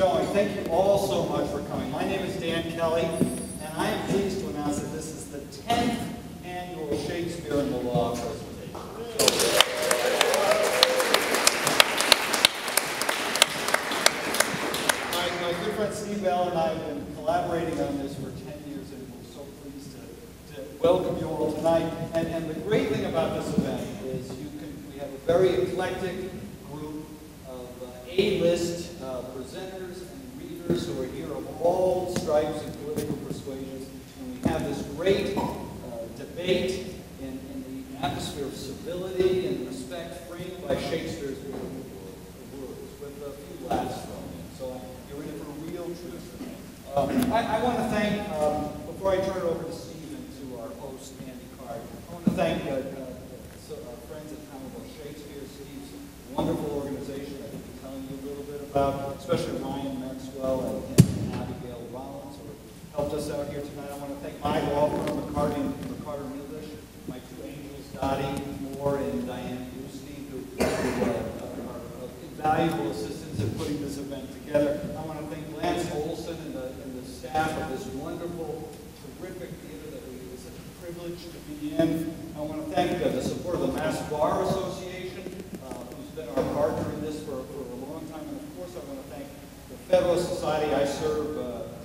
showing. Thank you all so much for coming. My name is Dan Kelly, and I am pleased to announce that this is the 10th annual Shakespeare in the Law presentation. My good friend Isabel and I have been collaborating on this for 10 years, and we're so pleased to welcome you all tonight. And the great thing about this event is we have a very eclectic group of A-list presenters and readers who are here of all stripes and political persuasions. And we have this great debate in the atmosphere of civility and respect framed by Shakespeare's words, with a few laughs thrown in. So you're in for a real treat tonight. I want to thank, before I turn it over to Steve and to our host, Andy Card, I want to thank our friends at Commonwealth Shakespeare, Steve's wonderful organization I think telling you a little bit about, especially Ryan Maxwell and Abigail Rollins, who helped us out here tonight. I want to thank my law firm, McCarter and English, my two angels, Dottie Moore and Diane Bluestein, who are invaluable assistants in putting this event together. I want to thank Lance Olson and the staff of this wonderful, terrific theater that it's such a privilege to be in. I want to thank the support of the Mass Bar Association, who's been our partner in this for a long time. And of course, I want to thank the Federalist Society. I serve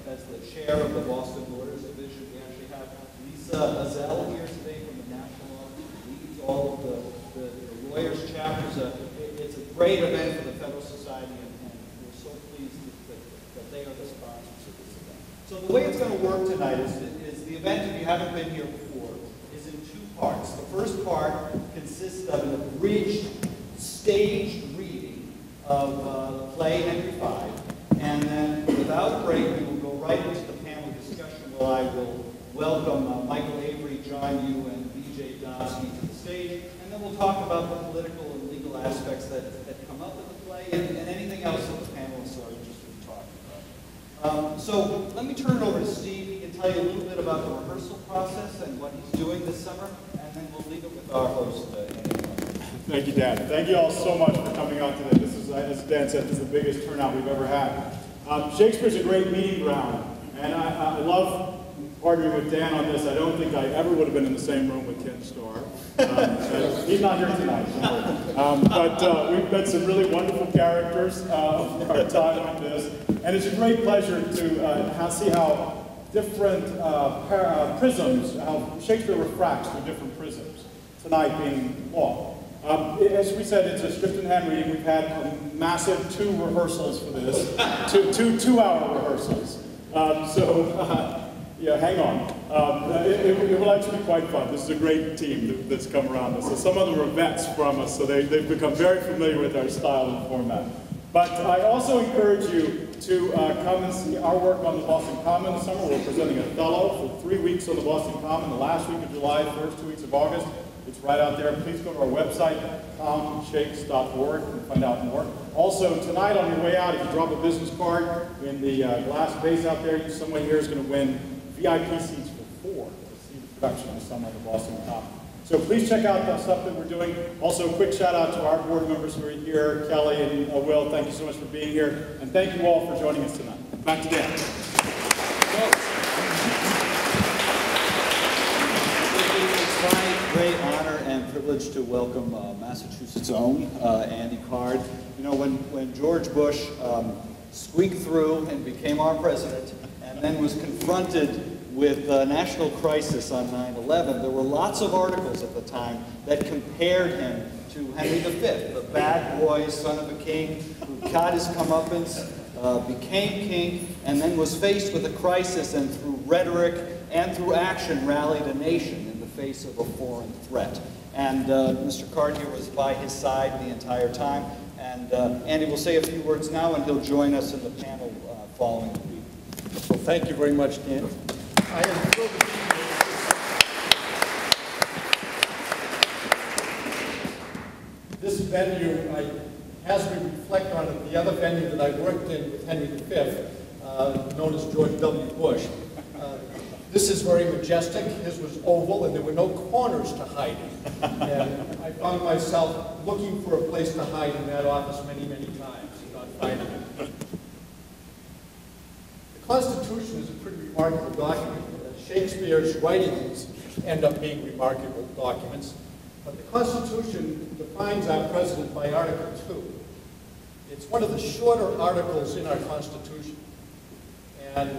as the chair of the Boston Lawyers Division. We actually have Lisa Bassil here today from the National Office, who leads all of the lawyers' chapters. It's a great event for the Federalist Society, and we're so pleased that they are the sponsors of this event. So the way it's going to work tonight is the event, if you haven't been here before, is in two parts. The first part consists of an abridged, staged reading of the play Henry V, and then without break, we will go right into the panel discussion where I will welcome Michael Avery, John Yu, and B.J. Dosky to the stage, and then we'll talk about the political and legal aspects that come up with the play and anything else that the panelists are interested in talking about. So let me turn it over to Steve. He can tell you a little bit about the rehearsal process and what he's doing this summer, and then we'll leave it with our host, Andy. Thank you, Dan. Thank you all so much for coming out today. This is, as Dan said, this is the biggest turnout we've ever had. Shakespeare's a great meeting ground, and I love partnering with Dan on this. I don't think I ever would have been in the same room with Ken Starr. He's not here tonight, but we've met some really wonderful characters for our time on this, and it's a great pleasure to see how different prisms, how Shakespeare refracts through different prisms, tonight being law. As we said, it's a script in hand reading. We've had a massive 2 rehearsals for this, two-hour rehearsals. Yeah, hang on. It will actually be quite fun. This is a great team that's come around us. So some of them are vets from us, so they've become very familiar with our style and format. But I also encourage you to come and see our work on the Boston Common this summer. We're presenting Othello for 3 weeks on the Boston Common, the last week of July, first 2 weeks of August. It's right out there. Please go to our website, comshakes.org, and find out more. Also, tonight on your way out, if you drop a business card in the glass vase out there, someone here is going to win VIP seats for 4 to see the production of Summer of the Boston Common. So please check out the stuff that we're doing. Also, a quick shout out to our board members who are here, Kelly and Will. Thank you so much for being here. And thank you all for joining us tonight. Back to Dan. It's my great honor and privilege to welcome Massachusetts' own Andy Card. You know, when George Bush squeaked through and became our president, and then was confronted with a national crisis on 9/11, there were lots of articles at the time that compared him to Henry V, the bad boy, son of a king, who got his comeuppance, became king, and then was faced with a crisis, and through rhetoric and through action rallied a nation in the face of a foreign threat. And Mr. Card here was by his side the entire time. And Andy will say a few words now, and he'll join us in the panel following the week. Well, thank you very much, Dan. I am thrilled to be here. This venue, as we reflect on it, the other venue that I worked in with Henry V, known as George W. Bush. This is very majestic. His was oval, and there were no corners to hide in. And I found myself looking for a place to hide in that office many, many times, and not finding it. Constitution is a pretty remarkable document. Shakespeare's writings end up being remarkable documents, but the Constitution defines our president by Article 2. It's one of the shorter articles in our Constitution, and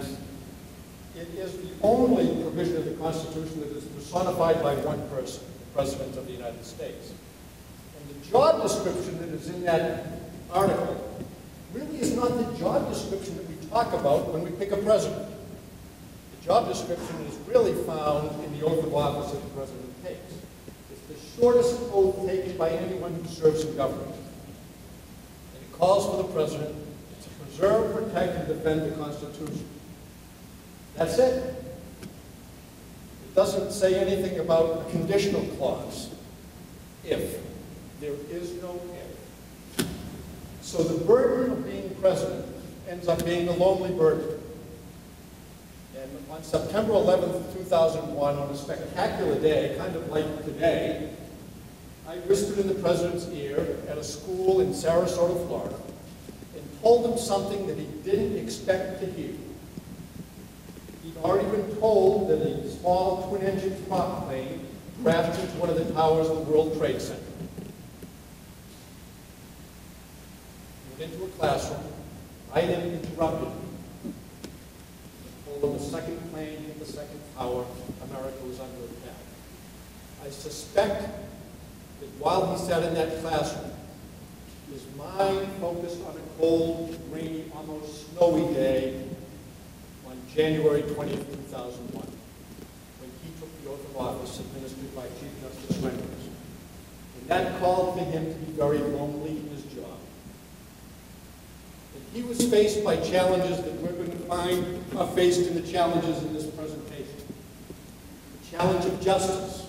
it is the only provision of the Constitution that is personified by one person, the President of the United States. And the job description that is in that article really is not the job description that we talk about when we pick a president. The job description is really found in the oath of office that the president takes. It's the shortest oath taken by anyone who serves in government. And it calls for the president to preserve, protect, and defend the Constitution. That's it. It doesn't say anything about a conditional clause. If. There is no if. So the burden of being president ends up being a lonely burden. And on September 11th, 2001, on a spectacular day, kind of like today, I whispered in the president's ear at a school in Sarasota, Florida, and told him something that he didn't expect to hear. He'd already been told that a small twin-engine prop plane crashed into one of the towers of the World Trade Center. He went into a classroom, I then interrupted him. Told him the second plane hit the second tower, America was under attack. I suspect that while he sat in that classroom, his mind focused on a cold, rainy, almost snowy day on January 20th, 2001, when he took the oath of office administered by Chief Justice Reynolds. And that called for him to be very lonely in his job. And he was faced by challenges that we're going to find are faced in the challenges in this presentation. The challenge of justice,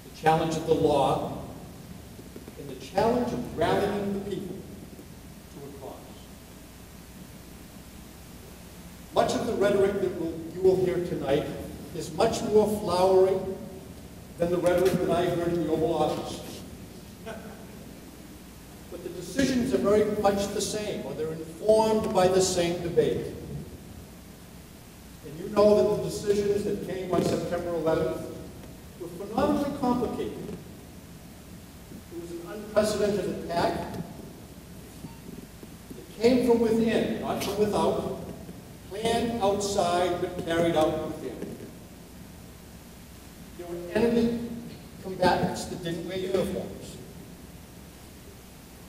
the challenge of the law, and the challenge of rallying the people to a cause. Much of the rhetoric that you will hear tonight is much more flowery than the rhetoric that I heard in the Oval Office. But the decisions are very much the same, or they're informed by the same debate. And you know that the decisions that came on September 11th were phenomenally complicated. It was an unprecedented attack. It came from within, not from without, planned outside but carried out within. There were enemy combatants that didn't wear uniforms.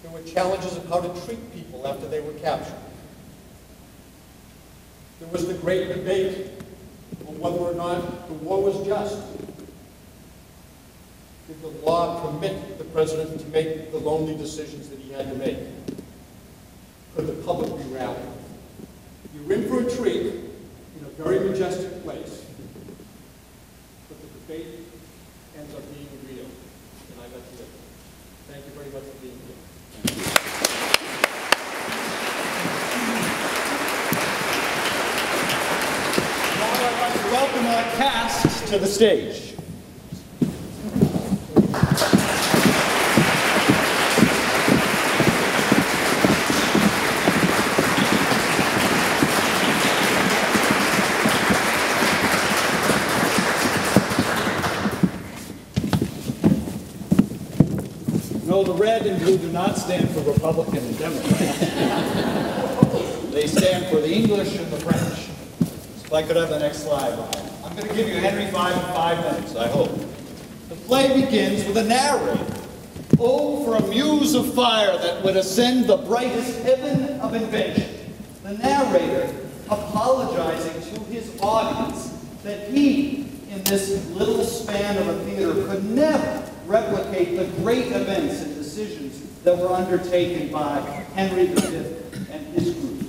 There were challenges of how to treat people after they were captured. There was the great debate on whether or not the war was just. Did the law permit the president to make the lonely decisions that he had to make? Could the public be rallied? You're in for a treat in a very majestic place, but the debate ends up being real, and I let you live. Thank you very much for being here. Now I'd like to welcome our cast to the stage. No, the red and blue do not stand for Republican and Democrat. They stand for the English and the French. If I could have the next slide, Ryan. I'm going to give you Henry V in 5 minutes, I hope. The play begins with a narrator. Oh, for a muse of fire that would ascend the brightest heaven of invention. The narrator apologizing to his audience that he, in this little span of a theater, could never replicate the great events and decisions that were undertaken by Henry V and his group.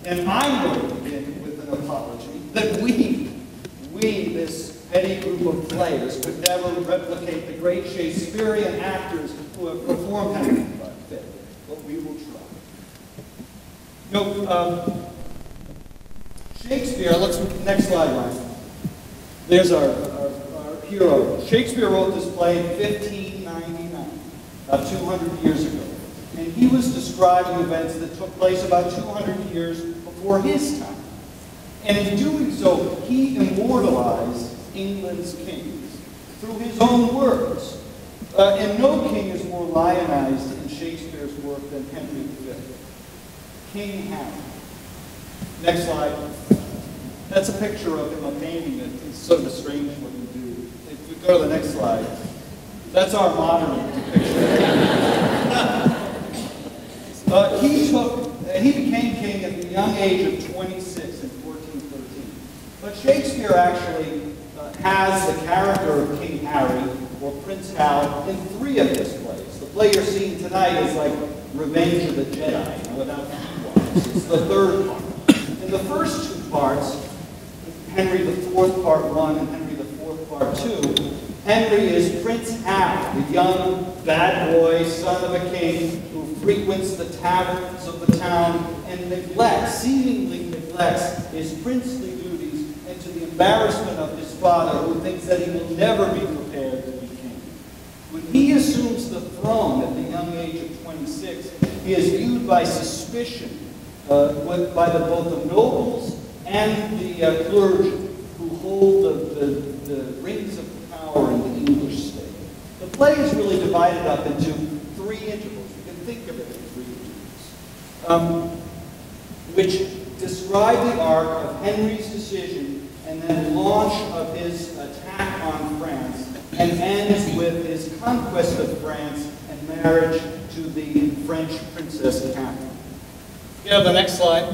And I'm going to begin with an apology that we, this petty group of players, could never replicate the great Shakespearean actors who have performed Henry V, but we will try. You know, Shakespeare, next slide, Ryan. There's our hero. Shakespeare wrote this play in 1599, about 200 years ago. And he was describing events that took place about 200 years before his time. And in doing so, he immortalized England's kings through his own words. And no king is more lionized in Shakespeare's work than Henry V. King Harry. Next slide. That's a picture of him, a painting that is sort of a strange looking dude. If we go to the next slide, that's our modern depiction. He became king at the young age of 26 in 1413. But Shakespeare actually has the character of King Harry, or Prince Hal, in 3 of his plays. The play you're seeing tonight is like Revenge of the Jedi, without Ewoks. It's the 3rd part. In the first 2 parts, Henry IV Part 1 and Henry IV Part 2, Henry is Prince Hal, the young bad boy, son of a king, who frequents the taverns of the town and seemingly neglects his princely duties, and to the embarrassment of his father, who thinks that he will never be prepared to be king. When he assumes the throne at the young age of 26, he is viewed by suspicion by both the nobles and the clergy, who hold the rings of power in the English state. The play is really divided up into 3 intervals. You can think of it in 3 intervals, which describe the arc of Henry's decision and then launch of his attack on France, and ends with his conquest of France and marriage to the French Princess Catherine. You have the next slide.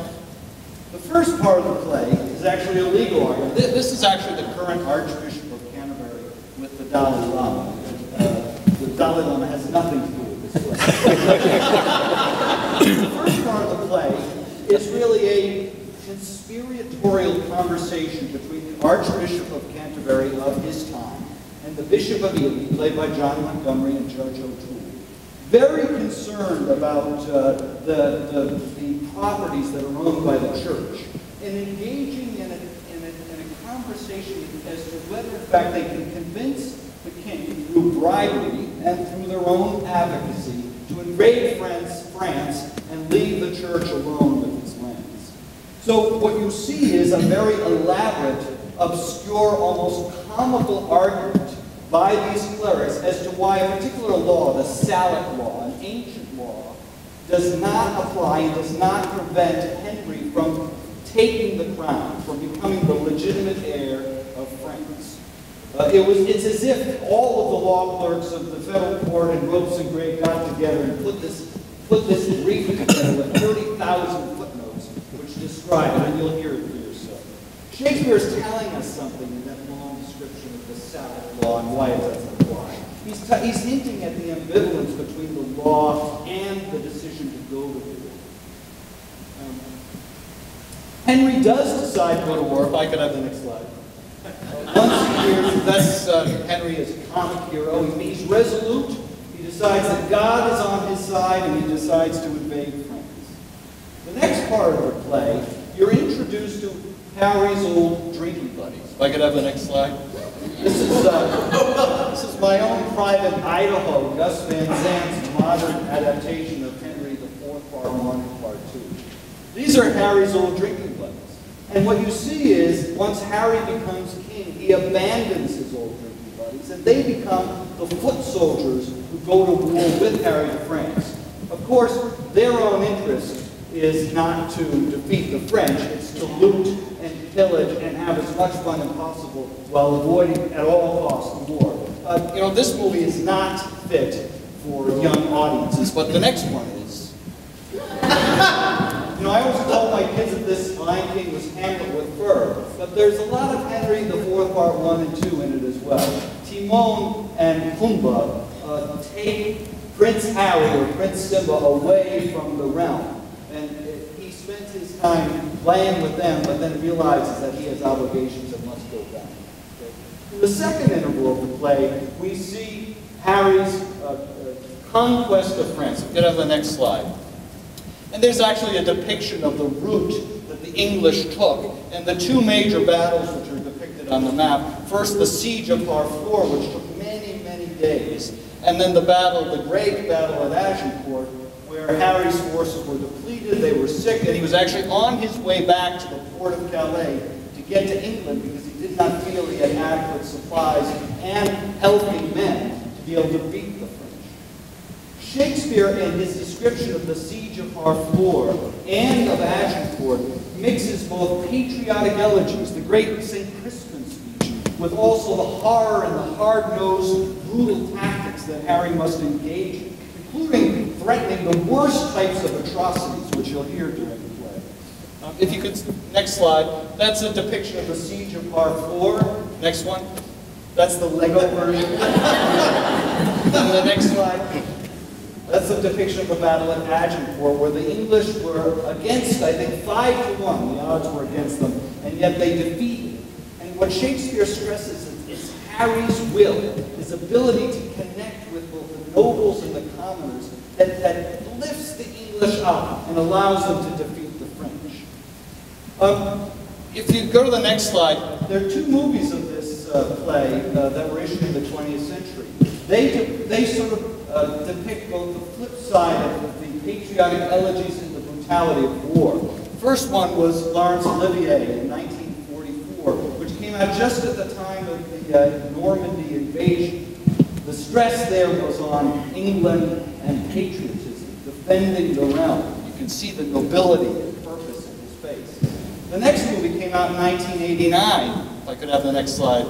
The first part of the play is actually a legal argument. This is actually the current Archbishop of Canterbury with the Dalai Lama. The Dalai Lama has nothing to do with this play. The first part of the play is really a conspiratorial conversation between the Archbishop of Canterbury of his time and the Bishop of Healey, played by John Montgomery and Judge O'Toole. Very concerned about the properties that are owned by the church, and engaging in a conversation as to whether, in fact, they can convince the king through bribery and through their own advocacy to invade France and leave the church alone with its lands. So what you see is a very elaborate, obscure, almost comical argument by these clerics as to why a particular law, the Salic law, an ancient law, does not apply and does not prevent Henry from taking the crown, from becoming the legitimate heir of France. It's as if all of the law clerks of the federal court and Ropes and Gray got together and put this brief together with 30,000 footnotes, which describe it, and you'll hear it for yourself. Shakespeare is telling us something in that long description of the Salic law and why it doesn't apply. He's hinting at the ambivalence between the law and the decision to go to war. Henry does decide to go to war. If I could have the next slide. Once a year, that's Henry as a comic hero. He's resolute. He decides that God is on his side, and he decides to invade France. The next part of the play, you're introduced to Harry's old drinking buddies. If I could have the next slide. This is my own private Idaho, Gus Van Zant's modern adaptation of Henry IV, Part 1 and Part 2. These are Harry's old drinking buddies. And what you see is, once Harry becomes king, he abandons his old drinking buddies, and they become the foot soldiers who go to war with Harry to France. Of course, their own interest is not to defeat the French, it's to loot and pillage and have as much fun as possible while avoiding at all costs the war. This movie is not fit for young audiences, but the next one is. I always told my kids that this Lion King was Hamlet with fur, but there's a lot of Henry IV Part 1 and 2 in it as well. Timon and Pumbaa take Prince Harry or Prince Simba away from the realm, and he spends his time playing with them, but then realizes that he has obligations and must go back. Okay? In the second interval of the play, we see Harry's conquest of France. Get on the next slide. And there's actually a depiction of the route that the English took, and the 2 major battles which are depicted on the map. First, the siege of Harfleur, which took many, many days, and then the great battle at Agincourt, where Harry's forces were depleted, they were sick, and he was actually on his way back to the port of Calais to get to England because he did not feel he had adequate supplies and healthy men to be able to beat the French. Shakespeare, in his description of the siege of Harfleur and of Agincourt, mixes both patriotic elegies, the great St. Crispin speech, with also the horror and the hard-nosed, brutal tactics that Harry must engage in, including threatening the worst types of atrocities, which you'll hear during the play. If you could, next slide, that's a depiction of the siege of Harfleur. Next one. That's the Lego version. And the next slide. That's a depiction of the battle at Agincourt, where the English were against, I think, 5-1. The odds were against them, and yet they defeated. And what Shakespeare stresses is Harry's will, his ability to connect with both the nobles and the commoners, that lifts the English up and allows them to defeat the French. If you go to the next slide, there are two movies of this play that were issued in the 20th century. They sort of depict both the flip side of the patriotic elegies and the brutality of war. The first one was Laurence Olivier in 1944, which came out just at the time of the Normandy invasion. The stress there was on England and patriotism, defending the realm. You can see the nobility and purpose in his face. The next movie came out in 1989, if I could have the next slide,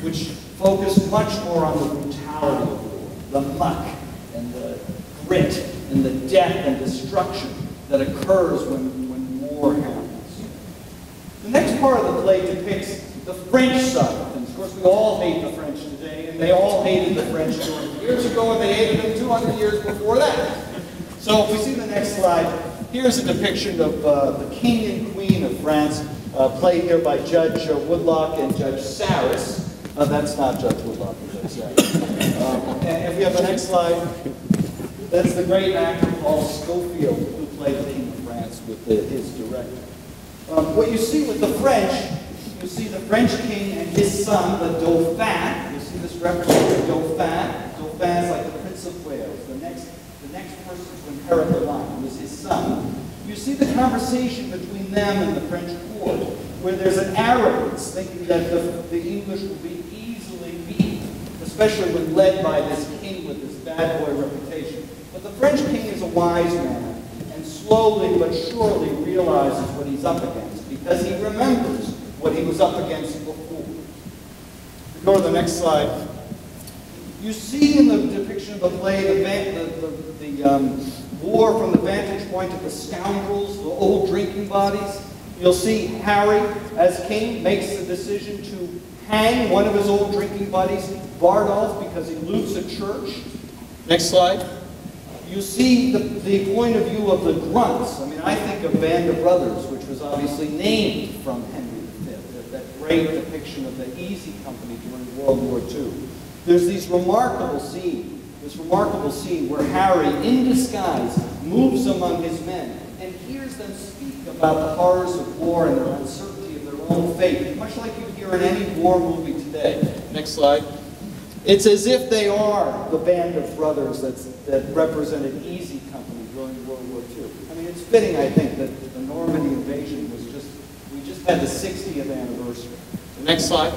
which focused much more on the brutality of war, the muck and the grit and the death and destruction that occurs when war happens. The next part of the play depicts the French side of things. Of course, we all hate the French today, and they all hated the French 200 years ago, and they hated them 200 years before that. So if we see the next slide, here's a depiction of the King and Queen of France, played here by Judge Woodlock and Judge Sarris. That's not Judge Woodlock and Judge Sarris. And if we have the next slide, that's the great actor Paul Scofield, who played the King of France with his director. What you see with the French, you see the French king and his son, the Dauphin. You see this represented Dauphin. Dauphin is like the Prince of Wales. The next person to inherit the line was his son. You see the conversation between them and the French court, where there's an arrogance, thinking that the English will be easily beaten, especially when led by this king with this bad boy reputation. But the French king is a wise man, and slowly but surely realizes what he's up against, because he remembers what he was up against before. Go to the next slide. You see in the depiction of the play the war from the vantage point of the scoundrels, the old drinking bodies. You'll see Harry, as king, makes the decision to hang one of his old drinking buddies, Bardolph, because he loots a church. Next slide. You see the point of view of the grunts. I mean, I think of Band of Brothers, which was obviously named from Henry V, that great depiction of the Easy Company during World War II. There's this remarkable scene where Harry, in disguise, moves among his men and hears them speak about the horrors of war and the uncertainty of their own fate, much like you hear in any war movie today. Next slide. It's as if they are the Band of Brothers that represented Easy Company during World War II. I mean, it's fitting, I think, that the Normandy invasion was we just had the 60th anniversary. The next slide.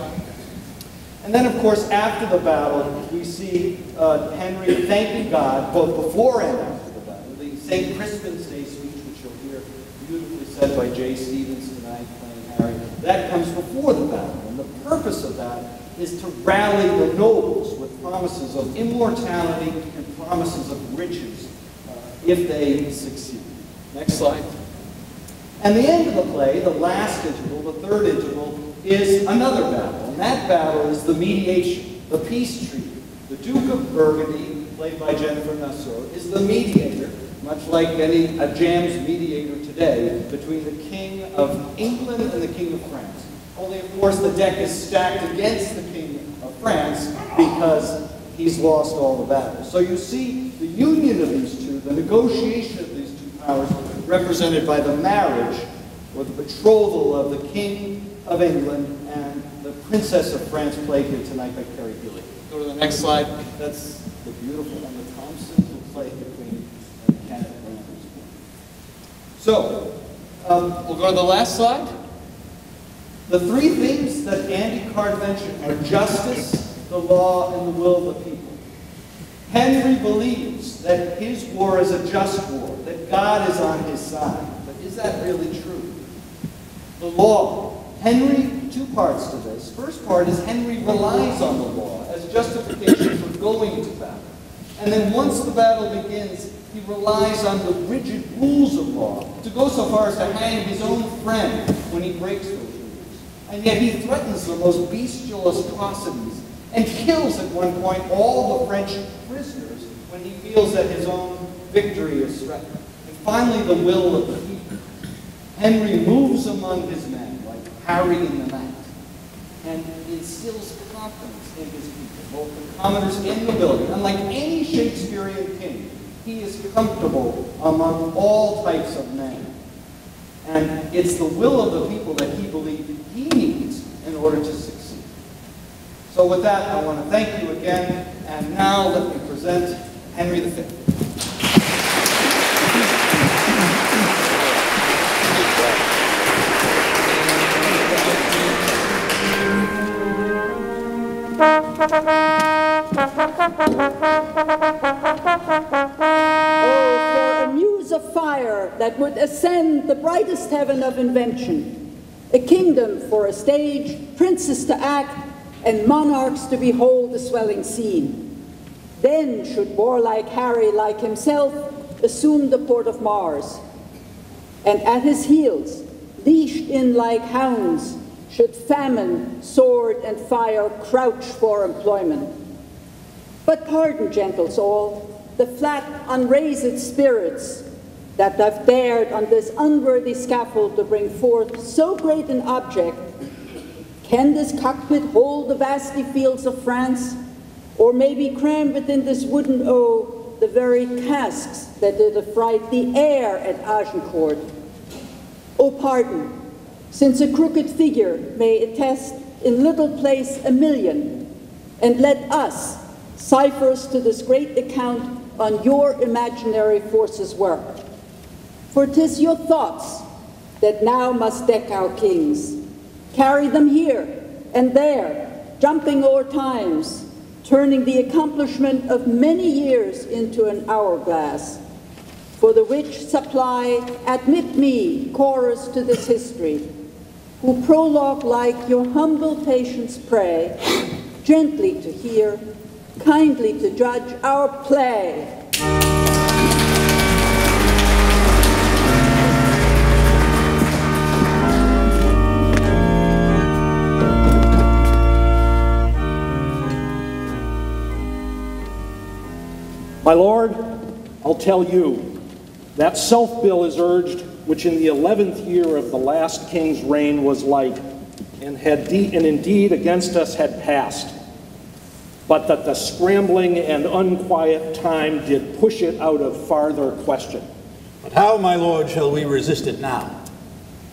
And then, of course, after the battle, we see Henry thanking God, both before and after the battle. The St. Crispin's Day speech, which you'll hear beautifully said by Jay Stevens tonight, playing Harry, that comes before the battle. And the purpose of that is to rally the nobles with promises of immortality and promises of riches if they succeed. Next slide. And the end of the play, the last interval, the third interval, is another battle. And that battle is the mediation, the peace treaty. The Duke of Burgundy, played by Jennifer Nassau, is the mediator, much like a Jam's mediator today, between the King of England and the King of France. Only, of course, the deck is stacked against the King of France because he's lost all the battles. So you see the union of these two, the negotiation of these two powers, represented by the marriage or the betrothal of the King of England and the Princess of France, played here tonight by Kerry. Go to the next slide. That's the beautiful Emma Thompson, who played the Queen. Kenneth Branner's work. So, we'll go to the last slide. The three things that Andy Card mentioned are justice, the law, and the will of the people. Henry believes that his war is a just war, that God is on his side. But is that really true? The law. Henry, two parts to this. First part is Henry relies on the law as justification for going to battle. And then once the battle begins, he relies on the rigid rules of law to go so far as to hang his own friend when he breaks those rules. And yet he threatens the most bestial atrocities and kills at one point all the French prisoners when he feels that his own victory is threatened. And finally, the will of the people. Henry moves among his men like Harry in the night and instills confidence in his people, both the commoners and nobility. Unlike any Shakespearean king, he is comfortable among all types of men. And it's the will of the people that he believed he needs in order to succeed. So with that, I want to thank you again, and now let me present Henry V. Of fire that would ascend the brightest heaven of invention, a kingdom for a stage, princes to act, and monarchs to behold the swelling scene. Then should warlike Harry, like himself, assume the port of Mars, and at his heels, leashed in like hounds, should famine, sword, and fire crouch for employment. But pardon, gentles all, the flat, unraised spirits that have dared on this unworthy scaffold to bring forth so great an object. Can this cockpit hold the vasty fields of France? Or maybe cram within this wooden O the very casks that did affright the air at Agincourt? Oh, pardon, since a crooked figure may attest in little place a million, and let us, ciphers to this great account on your imaginary forces work. For 'tis your thoughts that now must deck our kings. Carry them here and there, jumping o'er times, turning the accomplishment of many years into an hourglass. For the which supply, admit me, chorus to this history, who prologue like your humble patience pray, gently to hear, kindly to judge our play. My lord, I'll tell you, that self-bill is urged, which in the 11th year of the last king's reign was like, and indeed against us had passed, but that the scrambling and unquiet time did push it out of farther question. But how, my lord, shall we resist it now?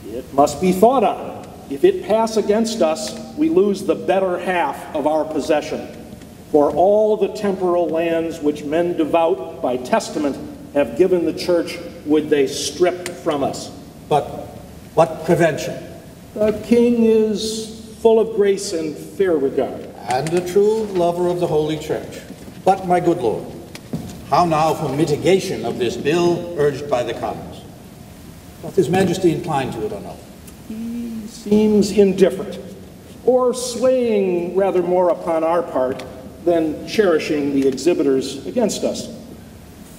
It must be thought on. If it pass against us, we lose the better half of our possession. For all the temporal lands which men devout by testament have given the church would they strip from us. But what prevention? The king is full of grace and fair regard. And a true lover of the Holy Church. But, my good lord, how now for mitigation of this bill urged by the Commons? Doth His Majesty incline to it or no? He seems indifferent, or swaying rather more upon our part than cherishing the exhibitors against us.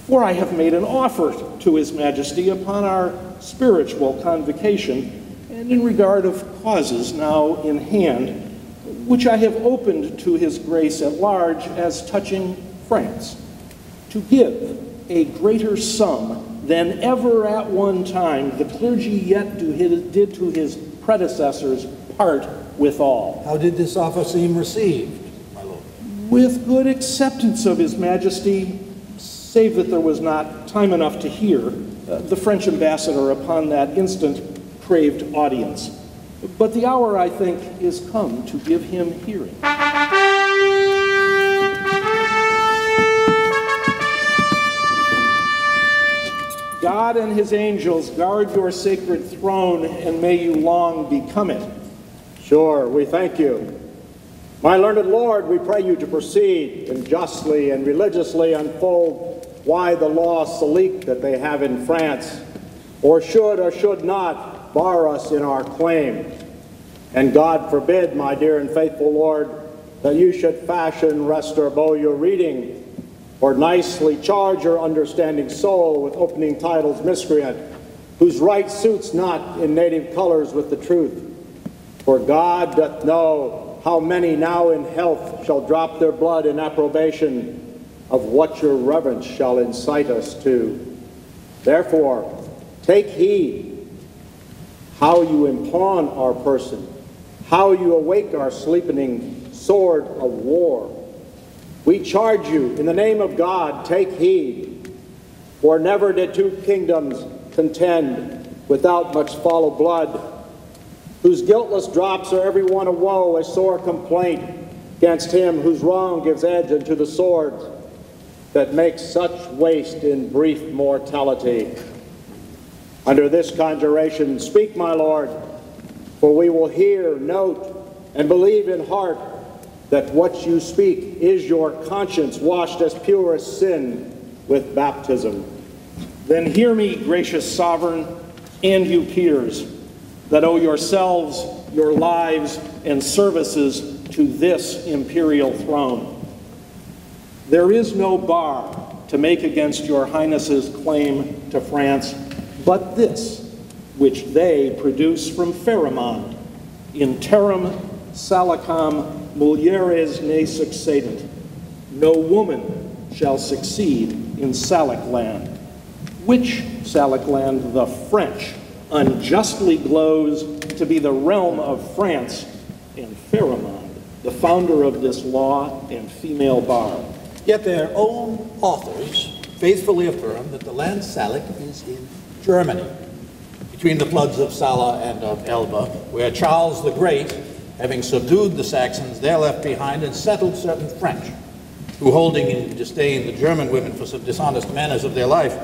For I have made an offer to His Majesty upon our spiritual convocation, and in regard of causes now in hand, which I have opened to His Grace at large as touching France, to give a greater sum than ever at one time the clergy yet did to his predecessors part withal. How did this offer seem received, my lord? With good acceptance of His Majesty, save that there was not time enough to hear, the French ambassador upon that instant craved audience. But the hour, I think, is come to give him hearing. God and his angels guard your sacred throne, and may you long become it. Sure, we thank you. My learned Lord, we pray you to proceed and justly and religiously unfold why the law salique that they have in France, or should not, bar us in our claim. And God forbid, my dear and faithful Lord, that you should fashion, rest, or bow your reading, or nicely charge your understanding soul with opening titles miscreant, whose right suits not in native colors with the truth. For God doth know how many now in health shall drop their blood in approbation of what your reverence shall incite us to. Therefore, take heed how you impawn our person, how you awake our sleeping sword of war. We charge you, in the name of God, take heed, for never did two kingdoms contend without much fall of blood, whose guiltless drops are every one a woe, a sore complaint against him whose wrong gives edge unto the sword, that makes such waste in brief mortality. Under this conjuration, speak, my Lord, for we will hear, note, and believe in heart that what you speak is your conscience washed as pure as sin with baptism. Then hear me, gracious sovereign, and you peers, that owe yourselves, your lives, and services to this imperial throne. There is no bar to make against your highness's claim to France, but this, which they produce from Pharamond, in terram salicam mulieres ne succedent. No woman shall succeed in Salic land, which Salic land the French unjustly glows to be the realm of France, and Pharamond, the founder of this law and female bar. Yet their own authors faithfully affirm that the land Salic is in Germany, between the floods of Sala and of Elbe, where Charles the Great, having subdued the Saxons there left behind and settled certain French, who, holding in disdain the German women for some dishonest manners of their life,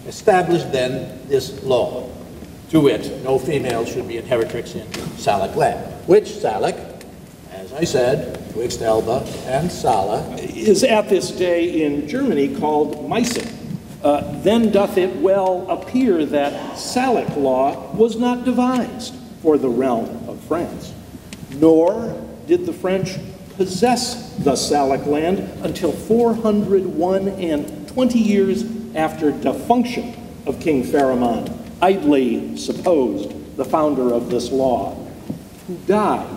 established then this law. To wit, no female should be inheritrix in Salic land, which Salic, as I said, twixt Elbe and Sala, is at this day in Germany called Meissen. Then doth it well appear that Salic law was not devised for the realm of France, nor did the French possess the Salic land until 401 and 20 years after defunction of King Pharamond, idly supposed the founder of this law, who died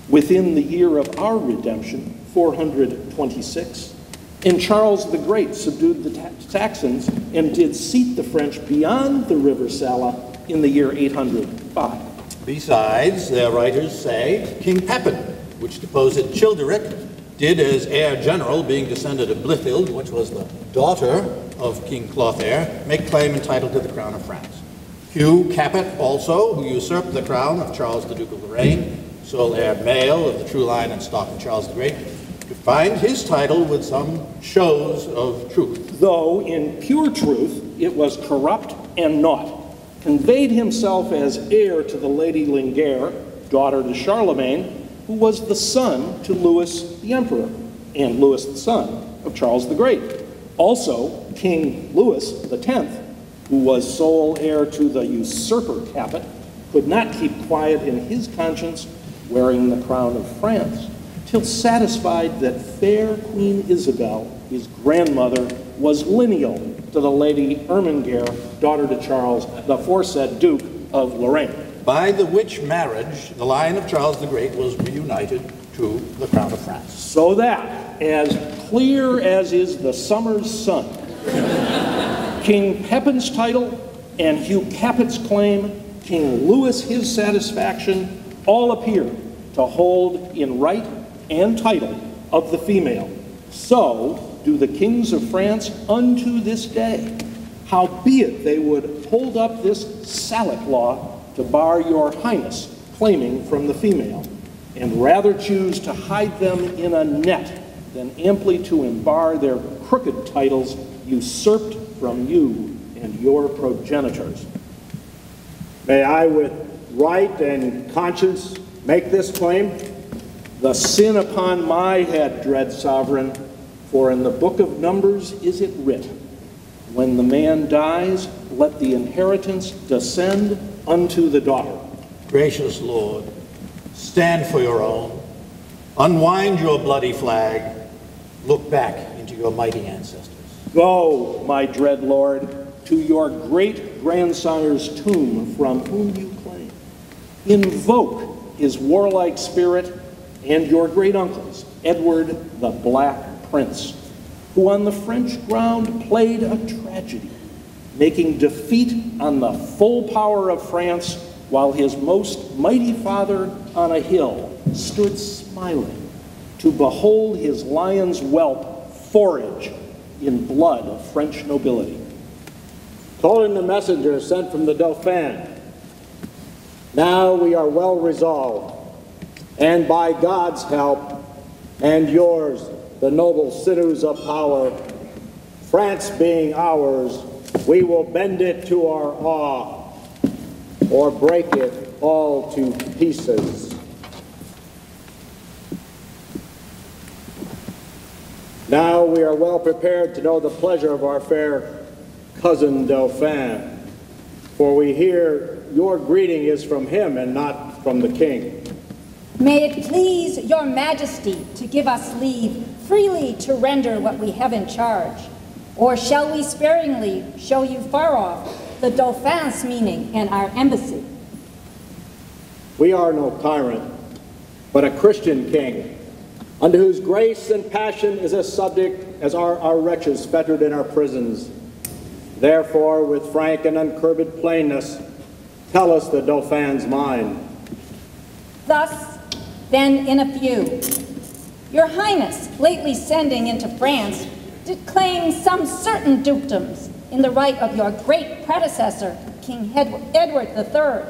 within the year of our redemption, 426, and Charles the Great subdued the Saxons and did seat the French beyond the river Sala in the year 805. Besides, their writers say, King Pepin, which deposed Childeric, did as heir general, being descended of Blithild, which was the daughter of King Clothaire, make claim entitled to the crown of France. Hugh Capet also, who usurped the crown of Charles the Duke of Lorraine, sole heir male of the true line and stock of Charles the Great, defined his title with some shows of truth. Though in pure truth it was corrupt and naught, conveyed himself as heir to the Lady Lingaire, daughter to Charlemagne, who was the son to Louis the Emperor, and Louis the son of Charles the Great. Also, King Louis X, who was sole heir to the usurper Capet, could not keep quiet in his conscience, wearing the crown of France, till satisfied that fair Queen Isabel, his grandmother, was lineal to the Lady Ermengarde, daughter to Charles, the aforesaid Duke of Lorraine. By the which marriage, the line of Charles the Great was reunited to the crown of France. So that, as clear as is the summer's sun, King Pepin's title and Hugh Capet's claim, King Louis his satisfaction, all appear to hold in right and title of the female. So do the kings of France unto this day, howbeit they would hold up this Salic law to bar your highness claiming from the female, and rather choose to hide them in a net than amply to embar their crooked titles usurped from you and your progenitors. May I with right and conscience make this claim? The sin upon my head, dread sovereign, for in the book of Numbers is it writ, when the man dies, let the inheritance descend unto the daughter. Gracious Lord, stand for your own. Unwind your bloody flag. Look back into your mighty ancestors. Go, my dread Lord, to your great-grandsire's tomb from whom you claim. Invoke his warlike spirit and your great-uncle's, Edward the Black Prince, who on the French ground played a tragedy, making defeat on the full power of France while his most mighty father on a hill stood smiling to behold his lion's whelp forage in blood of French nobility. Calling the messenger sent from the Dauphin, now we are well resolved, and by God's help and yours, the noble sinews of power, France being ours, we will bend it to our awe or break it all to pieces. Now we are well prepared to know the pleasure of our fair cousin Dauphin, for we hear your greeting is from him and not from the king. May it please your majesty to give us leave freely to render what we have in charge, or shall we sparingly show you far off the Dauphin's meaning and our embassy? We are no tyrant, but a Christian king, unto whose grace and passion is as subject as are our wretches fettered in our prisons. Therefore, with frank and uncurbed plainness, tell us the Dauphin's mind. Thus, then, in a few, your highness, lately sending into France, did claim some certain dukedoms in the right of your great predecessor, King Edward III,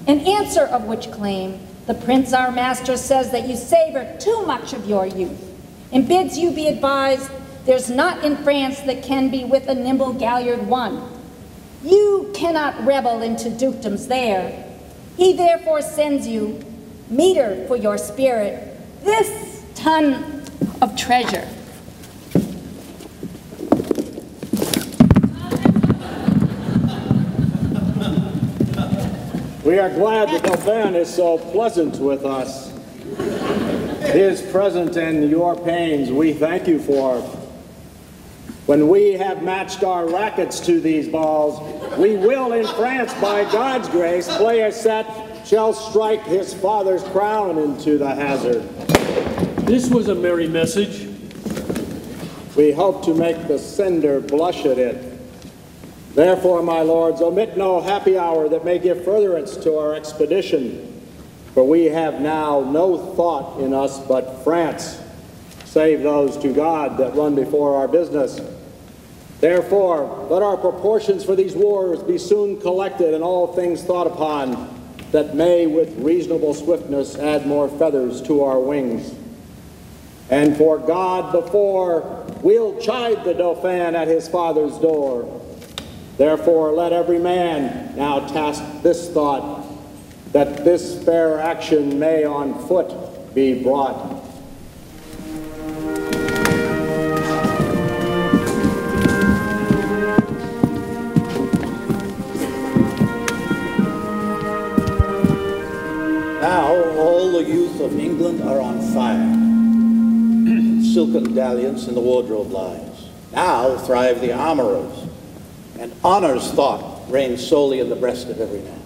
in answer of which claim, the prince our master says that you savor too much of your youth, and bids you be advised there's not in France that can be with a nimble galliard won. You cannot rebel into dukedoms there. He therefore sends you meter for your spirit, this ton of treasure. We are glad the Dauphin is so pleasant with us. His present and your pains we thank you for. When we have matched our rackets to these balls, we will in France, by God's grace, play a set, shall strike his father's crown into the hazard. This was a merry message. We hope to make the sender blush at it. Therefore, my lords, omit no happy hour that may give furtherance to our expedition, for we have now no thought in us but France, save those to God that run before our business. Therefore, let our proportions for these wars be soon collected and all things thought upon, that may with reasonable swiftness add more feathers to our wings. And for God before, we'll chide the Dauphin at his father's door. Therefore, let every man now task this thought, that this fair action may on foot be brought. Now all the youth of England are on fire. Silken dalliance in the wardrobe lies. Now thrive the armorers, and honor's thought reigns solely in the breast of every man.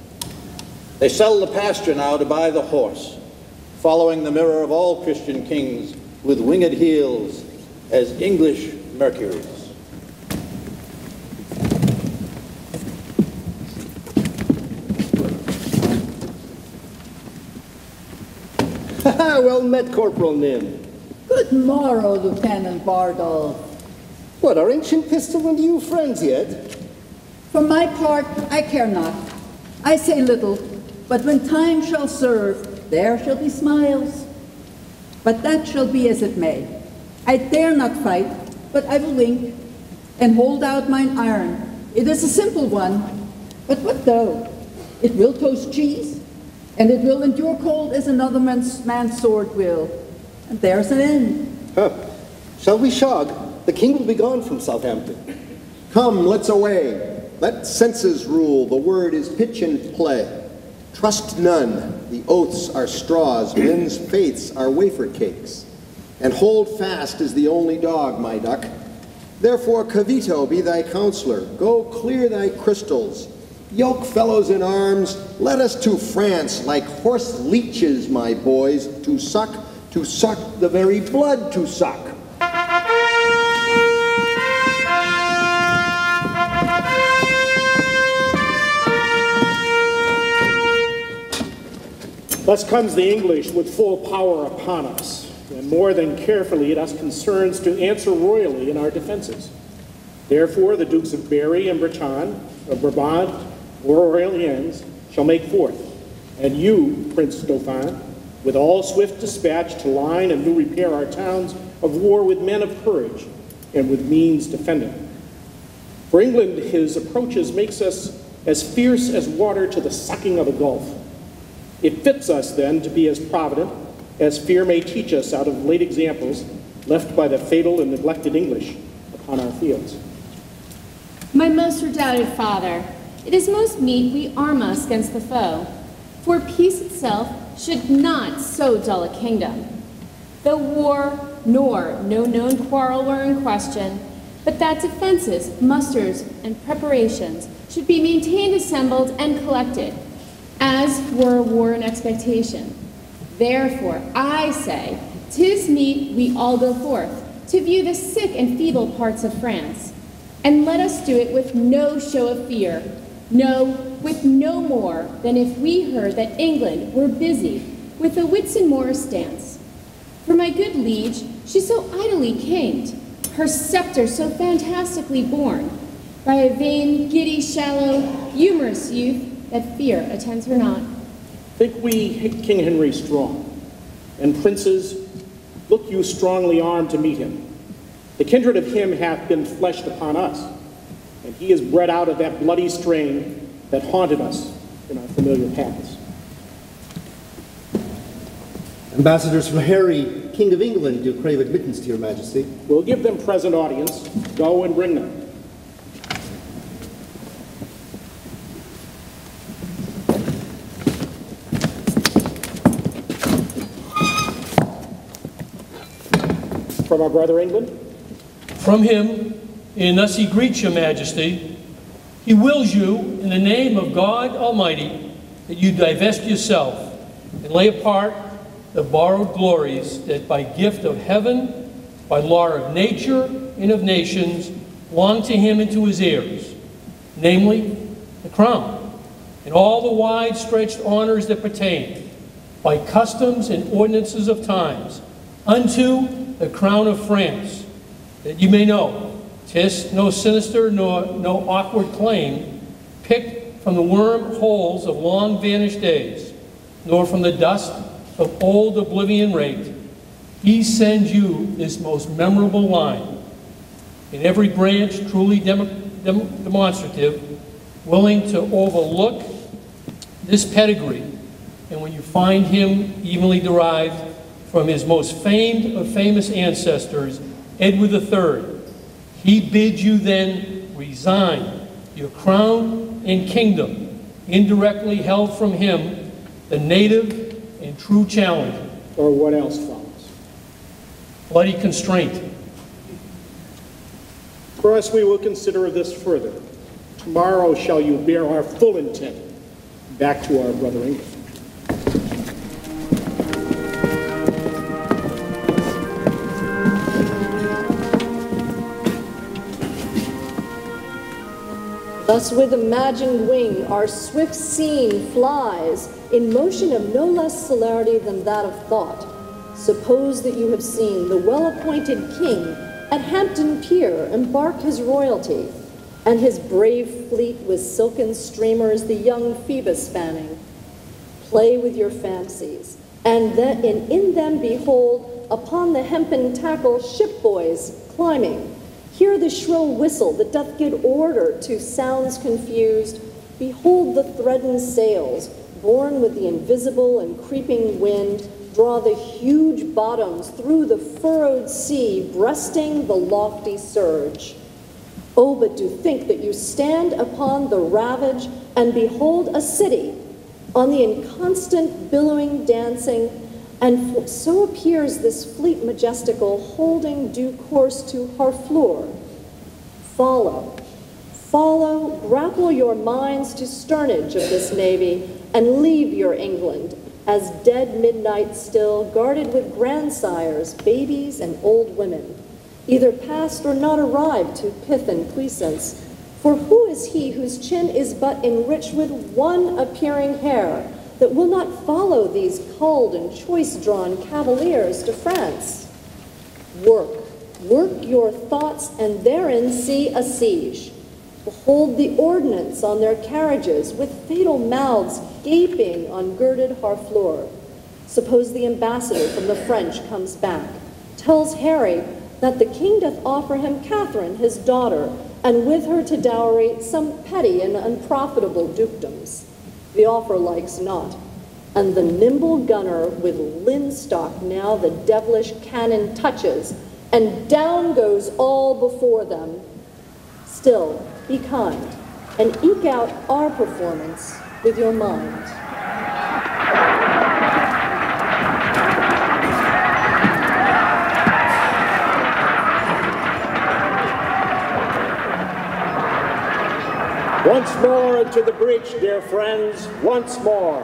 They sell the pasture now to buy the horse, following the mirror of all Christian kings with winged heels as English Mercuries. Well met, Corporal Nym. Good morrow, Lieutenant Bardolph. What, are ancient pistol and you friends yet? For my part, I care not. I say little, but when time shall serve, there shall be smiles. But that shall be as it may. I dare not fight, but I will wink, and hold out mine iron, It is a simple one, but what though? It will toast cheese, and it will endure cold as another man's sword will. And there's an end. Shall we shog? The king will be gone from Southampton. Come, let's away. Let senses rule. The word is pitch and play. Trust none. The oaths are straws. Men's faiths are wafer cakes. And hold fast is the only dog, my duck. Therefore, Cavito be thy counselor. Go clear thy crystals. Yoke fellows in arms. Let us to France like horse leeches, my boys, to suck the very blood to suck. Thus comes the English with full power upon us, and more than carefully it us concerns to answer royally in our defenses. Therefore the Dukes of Berry and Brabant, or Orleans, shall make forth, and you, Prince Dauphin, with all swift dispatch to line and do repair our towns of war with men of courage, and with means defending. For England his approaches makes us as fierce as water to the sucking of a gulf. It fits us, then, to be as provident as fear may teach us out of late examples left by the fatal and neglected English upon our fields. My most redoubted father, it is most meet we arm us against the foe, for peace itself should not so dull a kingdom. Though war nor no known quarrel were in question, but that defenses, musters, and preparations should be maintained, assembled, and collected, as were war in expectation. Therefore, I say, 'tis meet we all go forth to view the sick and feeble parts of France, and let us do it with no show of fear, no, with no more than if we heard that England were busy with a Whitsun Morris dance. For my good liege, she so idly cam'd, her sceptre so fantastically borne, by a vain, giddy, shallow, humorous youth, that fear attends her not. Think we King Henry strong, and princes, look you strongly armed to meet him. The kindred of him hath been fleshed upon us, and he is bred out of that bloody strain that haunted us in our familiar paths. Ambassadors from Harry, King of England, do crave admittance to your majesty. We'll give them present audience. Go and bring them. From our brother England? From him, and thus he greets your majesty. He wills you, in the name of God Almighty, that you divest yourself and lay apart the borrowed glories that by gift of heaven, by law of nature and of nations, belong to him and to his heirs, namely the crown, and all the wide-stretched honors that pertain, by customs and ordinances of times, unto the crown of France, that you may know, 'tis no sinister nor no awkward claim, picked from the worm holes of long vanished days, nor from the dust of old oblivion raked. He sends you this most memorable line, in every branch truly demonstrative, willing to overlook this pedigree, and when you find him evenly derived from his most famed of famous ancestors, Edward III, he bids you then resign your crown and kingdom, indirectly held from him, the native and true challenger. Or what else follows? Bloody constraint. For us, we will consider this further. Tomorrow shall you bear our full intent back to our brother England. Thus with imagined wing our swift scene flies, in motion of no less celerity than that of thought. Suppose that you have seen the well-appointed king at Hampton Pier embark his royalty, and his brave fleet with silken streamers the young Phoebus spanning. Play with your fancies, and in them behold upon the hempen tackle ship boys climbing, Hear the shrill whistle that doth give order to sounds confused. Behold the threadened sails, borne with the invisible and creeping wind, draw the huge bottoms through the furrowed sea, breasting the lofty surge. Oh, but do think that you stand upon the ravage and behold a city on the inconstant billowing dancing, and so appears this fleet majestical, holding due course to Harfleur. Follow, follow, grapple your minds to sternage of this navy, and leave your England, as dead midnight still, guarded with grandsires, babies, and old women, either past or not arrived to pith and puissance. For who is he whose chin is but enriched with one appearing hair, that will not follow these culled and choice-drawn cavaliers to France? Work, work your thoughts, and therein see a siege. Behold the ordnance on their carriages, with fatal mouths gaping on girded Harfleur. Suppose the ambassador from the French comes back, tells Harry that the king doth offer him Katherine, his daughter, and with her to dowry some petty and unprofitable dukedoms. The offer likes not, and the nimble gunner with linstock now the devilish cannon touches, and down goes all before them. Still, be kind, and eke out our performance with your mind. Once more into the breach, dear friends, once more,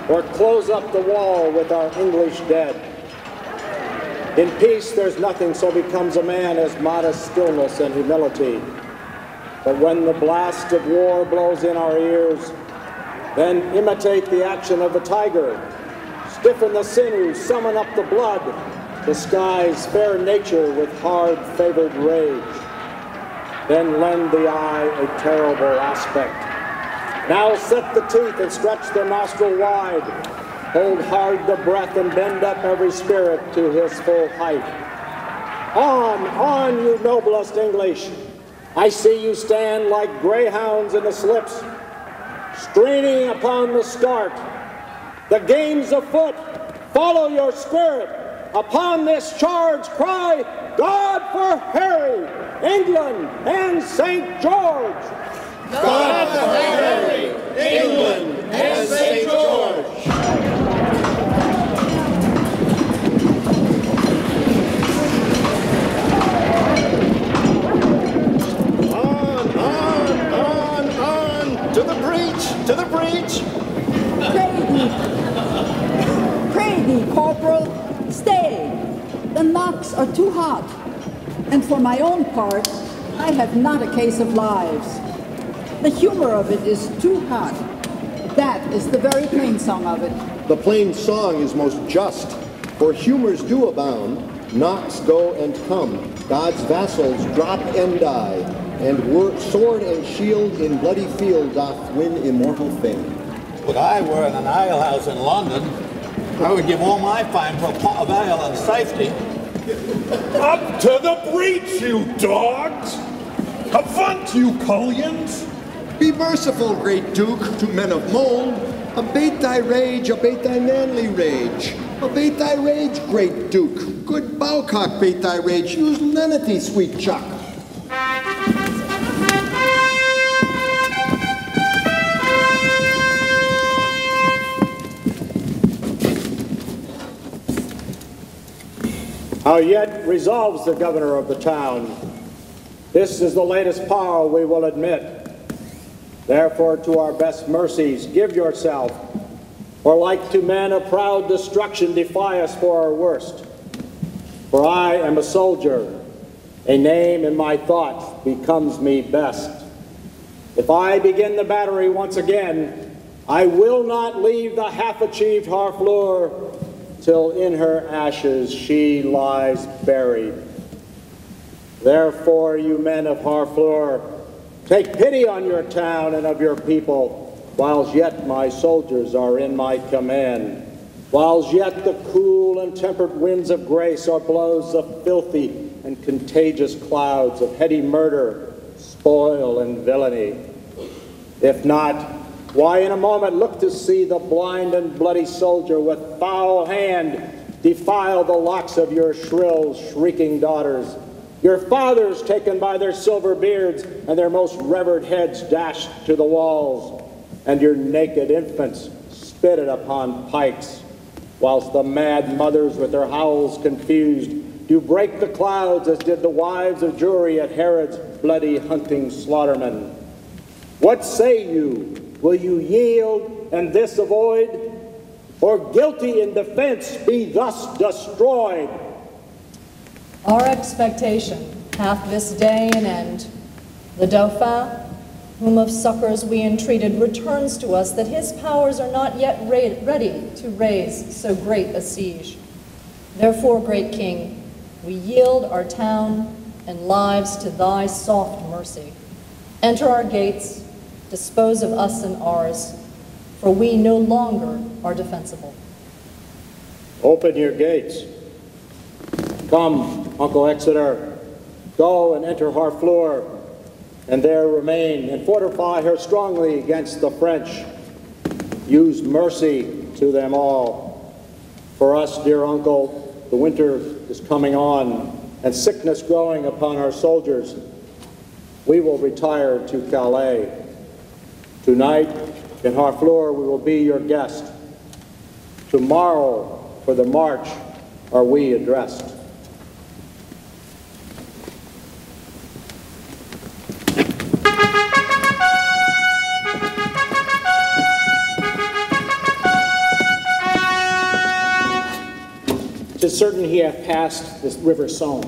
or close up the wall with our English dead. In peace, there's nothing so becomes a man as modest stillness and humility. But when the blast of war blows in our ears, then imitate the action of the tiger. Stiffen the sinews, summon up the blood, disguise fair nature with hard favored rage. Then lend the eye a terrible aspect. Now set the teeth and stretch the nostril wide. Hold hard the breath and bend up every spirit to his full height. On, you noblest English. I see you stand like greyhounds in the slips, straining upon the start. The game's afoot. Follow your spirit. Upon this charge cry, God for Harry, England, and St. George! God for Harry, England, and St. George! On, to the breach, to the breach! Pray thee, Corporal, stay. The knocks are too hot. And for my own part, I have not a case of lives. The humor of it is too hot. That is the very plain song of it. The plain song is most just, for humors do abound, knocks go and come, God's vassals drop and die, and sword and shield in bloody field doth win immortal fame. Would I were in an alehouse in London, I would give all my fine for a pot of ale and safety. Up to the breach, you dogs! Avaunt, you cullions! Be merciful, great Duke, to men of mold. Abate thy rage, abate thy manly rage. Abate thy rage, great Duke. Good bowcock, bate thy rage. Use lenity, sweet chuck. How yet resolves the governor of the town. This is the latest power we will admit. Therefore, to our best mercies, give yourself, or like to men of proud destruction, defy us for our worst. For I am a soldier, a name in my thought becomes me best. If I begin the battery once again, I will not leave the half-achieved Harfleur till in her ashes she lies buried. Therefore, you men of Harfleur, take pity on your town and of your people, whiles yet my soldiers are in my command, whiles yet the cool and tempered winds of grace or blows the filthy and contagious clouds of heady murder, spoil, and villainy? If not, why in a moment look to see the blind and bloody soldier with foul hand defile the locks of your shrill, shrieking daughters, your fathers taken by their silver beards and their most revered heads dashed to the walls, and your naked infants spitted upon pikes, whilst the mad mothers with their howls confused do break the clouds as did the wives of Jury at Herod's bloody hunting slaughtermen. What say you? Will you yield and this avoid? Or guilty in defense be thus destroyed? Our expectation hath this day an end. The Dauphin, whom of succors we entreated, returns to us that his powers are not yet ready to raise so great a siege. Therefore, great King, we yield our town and lives to thy soft mercy. Enter our gates, dispose of us and ours, for we no longer are defensible. Open your gates. Come, Uncle Exeter, go and enter Harfleur, and there remain and fortify her strongly against the French. Use mercy to them all. For us, dear uncle, the winter is coming on, and sickness growing upon our soldiers. We will retire to Calais. Tonight, in Harfleur, we will be your guest. Tomorrow, for the march, are we addressed. Tis certain he hath passed this river Somme.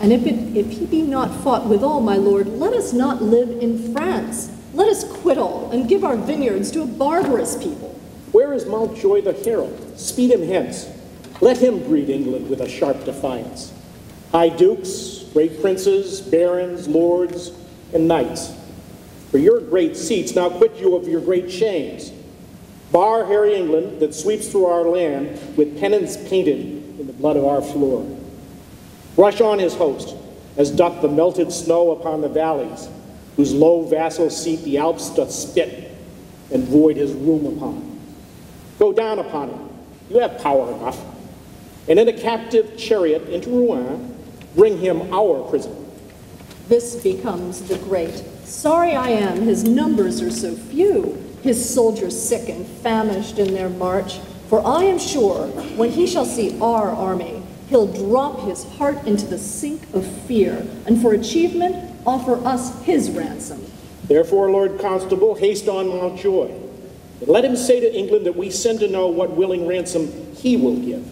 And if he be not fought withal, my lord, let us not live in France. Let us quit all and give our vineyards to a barbarous people. Where is Mountjoy the herald? Speed him hence. Let him greet England with a sharp defiance. High dukes, great princes, barons, lords, and knights, for your great seats now quit you of your great shames. Bar hairy England that sweeps through our land with pennons painted in the blood of Harfleur. Rush on his host, as doth the melted snow upon the valleys, whose low vassal seat the Alps doth spit and void his room upon. Go down upon him, you have power enough, and in a captive chariot into Rouen, bring him our prison. This becomes the great. Sorry I am, his numbers are so few, his soldiers sick and famished in their march. For I am sure, when he shall see our army, he'll drop his heart into the sink of fear, and for achievement, offer us his ransom. Therefore, Lord Constable, haste on Mountjoy, and let him say to England that we send to know what willing ransom he will give.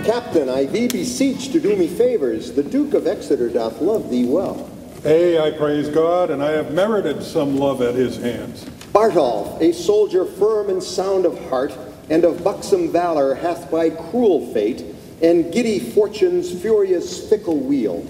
Captain, I thee beseech to do me favors. The Duke of Exeter doth love thee well. Ay, I praise God, and I have merited some love at his hands. Bardolph, a soldier firm and sound of heart, and of buxom valor, hath by cruel fate and giddy fortune's furious fickle wheel,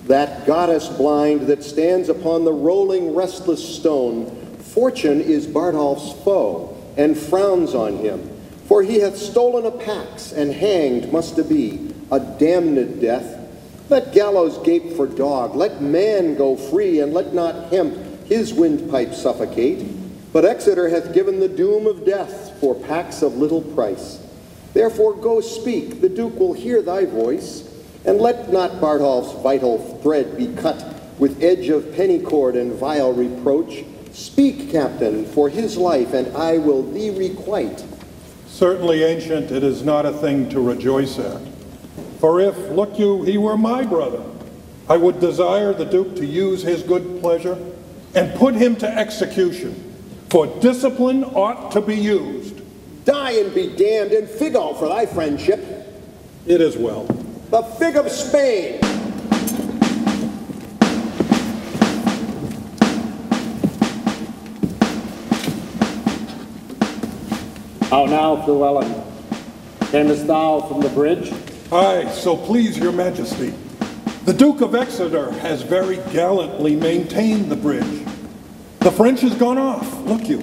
that goddess blind that stands upon the rolling restless stone, fortune is Bardolph's foe, and frowns on him. For he hath stolen a pax, and hanged must be, a damned death. Let gallows gape for dog, let man go free, and let not hemp his windpipe suffocate. But Exeter hath given the doom of death for pax of little price. Therefore go speak, the Duke will hear thy voice, and let not Bardolph's vital thread be cut with edge of pennycord and vile reproach. Speak, Captain, for his life, and I will thee requite. Certainly, ancient, it is not a thing to rejoice at. For if, look you, he were my brother, I would desire the Duke to use his good pleasure and put him to execution, for discipline ought to be used. Die and be damned, and fig all for thy friendship. It is well. The fig of Spain. How now, Fluellen? Camest thou from the bridge? Aye, so please your majesty. The Duke of Exeter has very gallantly maintained the bridge. The French has gone off, look you.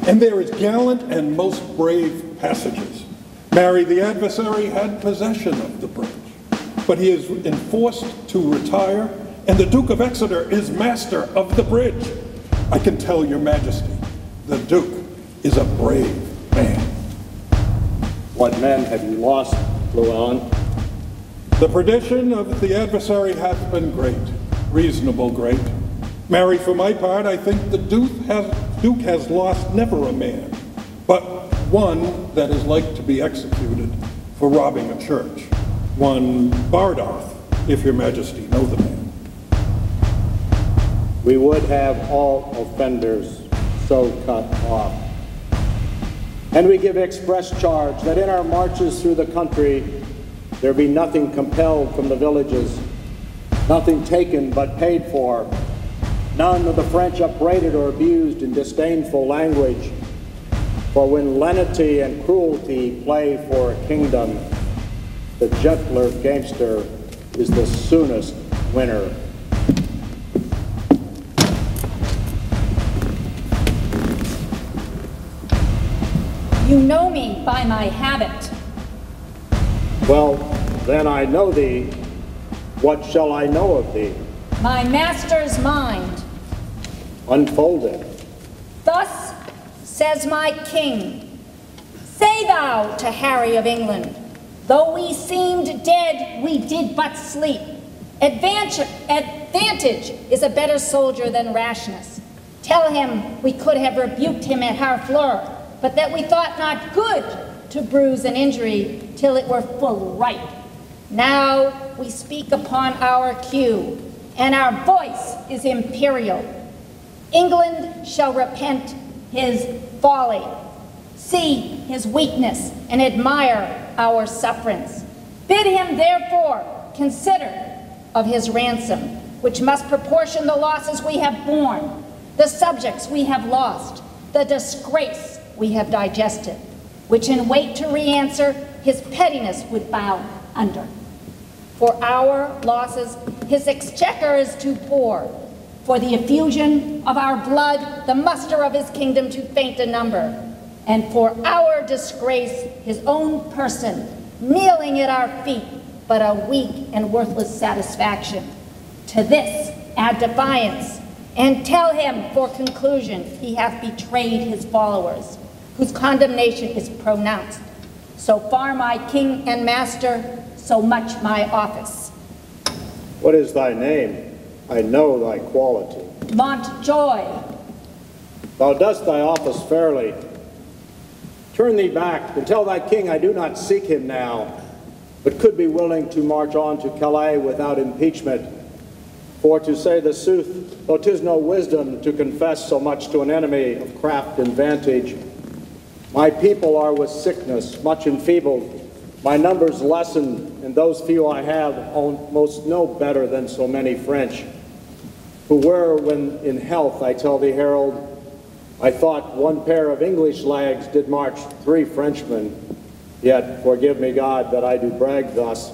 and there is gallant and most brave passages. Mary, the adversary, had possession of the bridge, but he is enforced to retire, and the Duke of Exeter is master of the bridge. I can tell your majesty, the Duke is a brave man. What men have you lost, Fluellen? The perdition of the adversary hath been great, reasonable great. Mary, for my part, I think the Duke has lost never a man, but one that is like to be executed for robbing a church. One Bardolph, if your majesty know the man. We would have all offenders so cut off. And we give express charge that in our marches through the country, there be nothing compelled from the villages, nothing taken but paid for, none of the French upbraided or abused in disdainful language. For when lenity and cruelty play for a kingdom, the gentler gamester is the soonest winner. You know me by my habit. Well, then I know thee. What shall I know of thee? My master's mind. Unfold it. Thus says my king, say thou to Harry of England, though we seemed dead, we did but sleep. Advantage is a better soldier than rashness. Tell him we could have rebuked him at Harfleur, but that we thought not good to bruise an injury till it were full ripe. Now we speak upon our cue, and our voice is imperial. England shall repent his folly, see his weakness, and admire our sufferance. Bid him therefore consider of his ransom, which must proportion the losses we have borne, the subjects we have lost, the disgrace we have digested, which in wait to re-answer his pettiness would bow under. For our losses his exchequer is too poor, for the effusion of our blood the muster of his kingdom too faint a number, and for our disgrace his own person kneeling at our feet but a weak and worthless satisfaction. To this add defiance, and tell him for conclusion he hath betrayed his followers, whose condemnation is pronounced. So far my king and master, so much my office. What is thy name? I know thy quality. Montjoy. Thou dost thy office fairly. Turn thee back, and tell thy king I do not seek him now, but could be willing to march on to Calais without impeachment. For to say the sooth, though 'tis no wisdom to confess so much to an enemy of craft and vantage, my people are with sickness much enfeebled, my numbers lessened, and those few I have almost no better than so many French, who were, when in health, I tell thee, Herald, I thought one pair of English lags did march 3 Frenchmen. Yet, forgive me, God, that I do brag thus.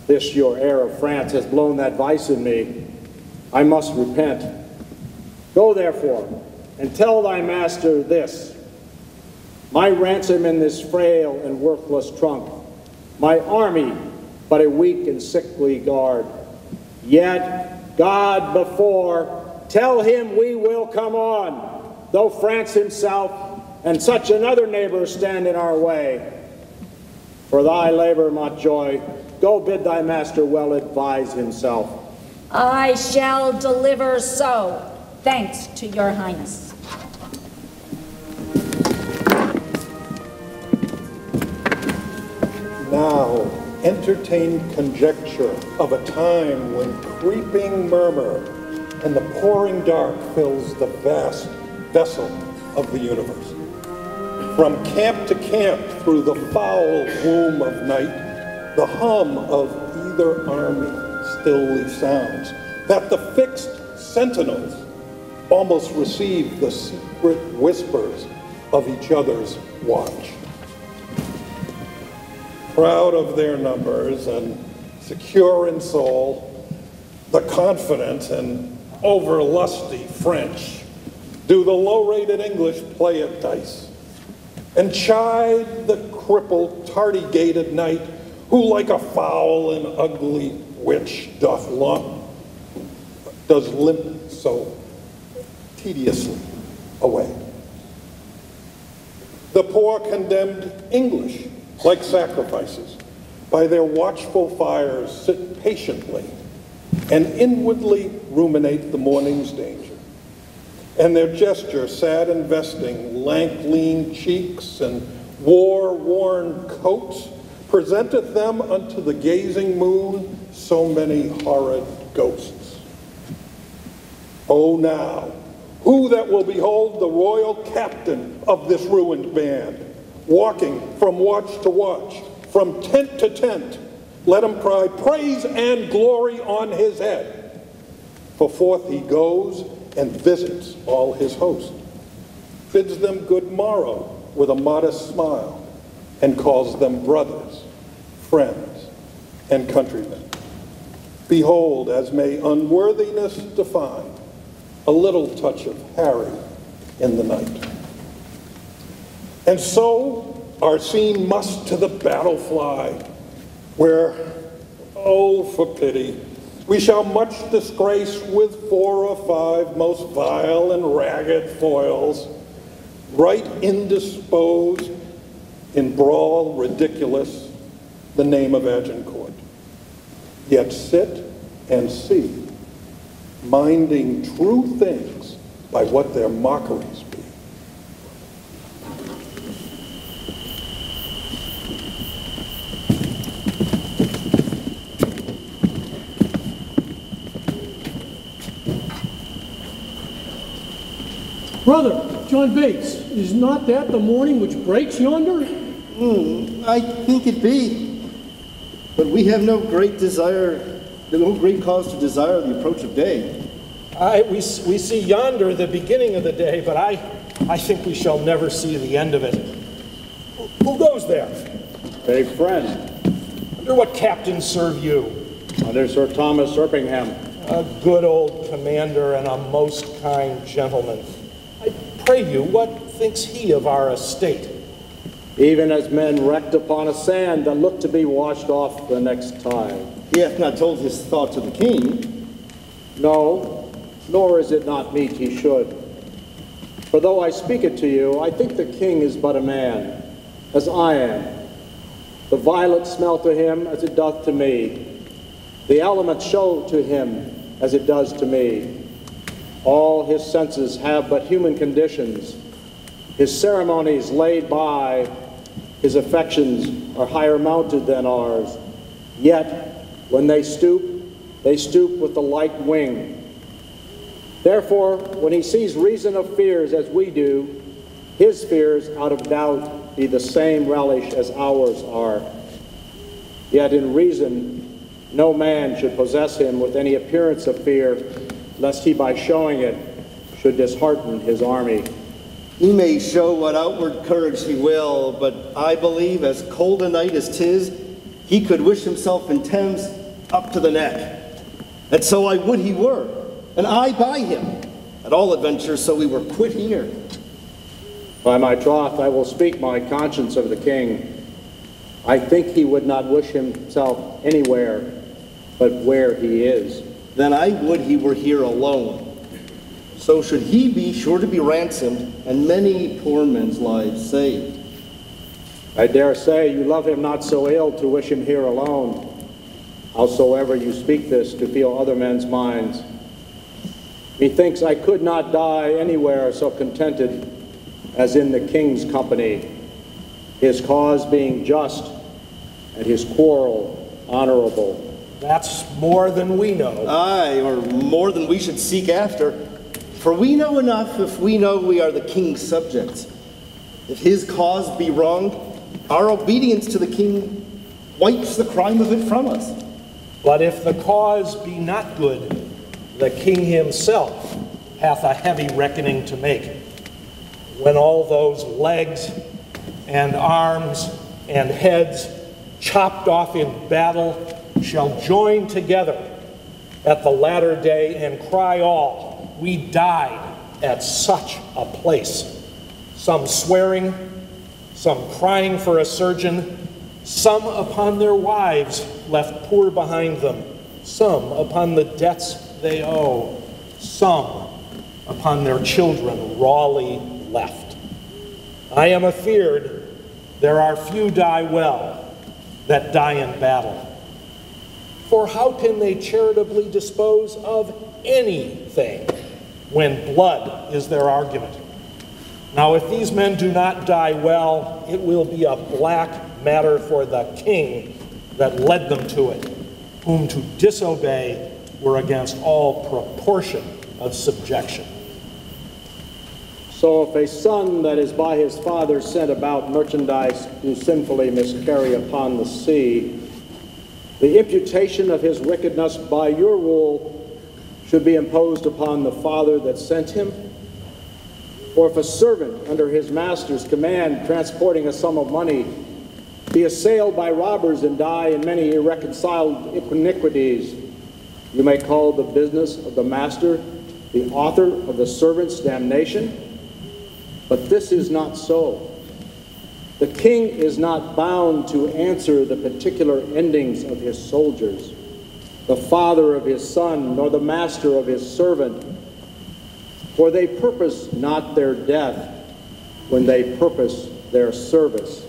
This your heir of France has blown that vice in me. I must repent. Go, therefore, and tell thy master this. My ransom in this frail and worthless trunk, my army but a weak and sickly guard. Yet, God before, tell him we will come on, though France himself and such another neighbor stand in our way. For thy labor, Montjoy, go bid thy master well advise himself. I shall deliver so, thanks to your highness. Now entertain conjecture of a time when creeping murmur and the pouring dark fills the vast vessel of the universe. From camp to camp through the foul womb of night, the hum of either army stilly sounds, that the fixed sentinels almost receive the secret whispers of each other's watch. Proud of their numbers and secure in soul, the confident and over-lusty French Do the low-rated English play at dice, and chide the crippled, tardy-gated knight, who like a foul and ugly witch does limp so tediously away. The poor condemned English, like sacrifices, by their watchful fires sit patiently and inwardly ruminate the morning's danger. And their gesture, sad investing, lank, lean cheeks and war-worn coats, presenteth them unto the gazing moon so many horrid ghosts. Oh, now, who that will behold the royal captain of this ruined band, walking from watch to watch, from tent to tent, let him cry praise and glory on his head. For forth he goes and visits all his host, bids them good morrow with a modest smile, and calls them brothers, friends, and countrymen. Behold, as may unworthiness define, a little touch of Harry in the night. And so our scene must to the battle fly, where, oh, for pity, we shall much disgrace with 4 or 5 most vile and ragged foils, right indisposed, in brawl ridiculous, the name of Agincourt. Yet sit and see, minding true things by what their mockeries be. Brother, John Bates, is not that the morning which breaks yonder? I think it be. But we have no great cause to desire the approach of day. We see yonder the beginning of the day, but I think we shall never see the end of it. Who goes there? A friend. Under what captain serve you? Under Sir Thomas Erpingham. A good old commander and a most kind gentleman. I pray you, what thinks he of our estate? Even as men wrecked upon a sand that look to be washed off the next tide. He hath not told his thought to the king. No, nor is it not meet he should. For though I speak it to you, I think the king is but a man, as I am. The violet smell to him as it doth to me. The elements show to him as it does to me. All his senses have but human conditions. His ceremonies laid by, his affections are higher mounted than ours. Yet, when they stoop with the like wing. Therefore, when he sees reason of fears as we do, his fears out of doubt be the same relish as ours are. Yet in reason, no man should possess him with any appearance of fear, lest he by showing it should dishearten his army. He may show what outward courage he will, but I believe as cold a night as 'tis, he could wish himself in Thames up to the neck. And so I would he were, and I by him, at all adventures, so we were quit here. By my troth, I will speak my conscience of the king. I think he would not wish himself anywhere but where he is. Then I would he were here alone. So should he be sure to be ransomed, and many poor men's lives saved. I dare say you love him not so ill to wish him here alone, howsoever you speak this to feel other men's minds. Methinks I could not die anywhere so contented as in the king's company, his cause being just and his quarrel honorable. That's more than we know. Aye, or more than we should seek after. For we know enough if we know we are the king's subjects. If his cause be wronged, our obedience to the king wipes the crime of it from us. But if the cause be not good, the king himself hath a heavy reckoning to make. When all those legs and arms and heads chopped off in battle shall join together at the latter day and cry all, we died at such a place. Some swearing, some crying for a surgeon, some upon their wives left poor behind them, some upon the debts they owe, some upon their children rawly left. I am afeard there are few die well that die in battle. For how can they charitably dispose of anything when blood is their argument? Now, if these men do not die well, it will be a black matter for the king that led them to it, whom to disobey were against all proportion of subjection. So if a son that is by his father sent about merchandise do sinfully miscarry upon the sea, the imputation of his wickedness by your rule should be imposed upon the father that sent him? Or if a servant under his master's command transporting a sum of money be assailed by robbers and die in many irreconciled iniquities, you may call the business of the master the author of the servant's damnation? But this is not so. The king is not bound to answer the particular endings of his soldiers, the father of his son, nor the master of his servant, for they purpose not their death when they purpose their service.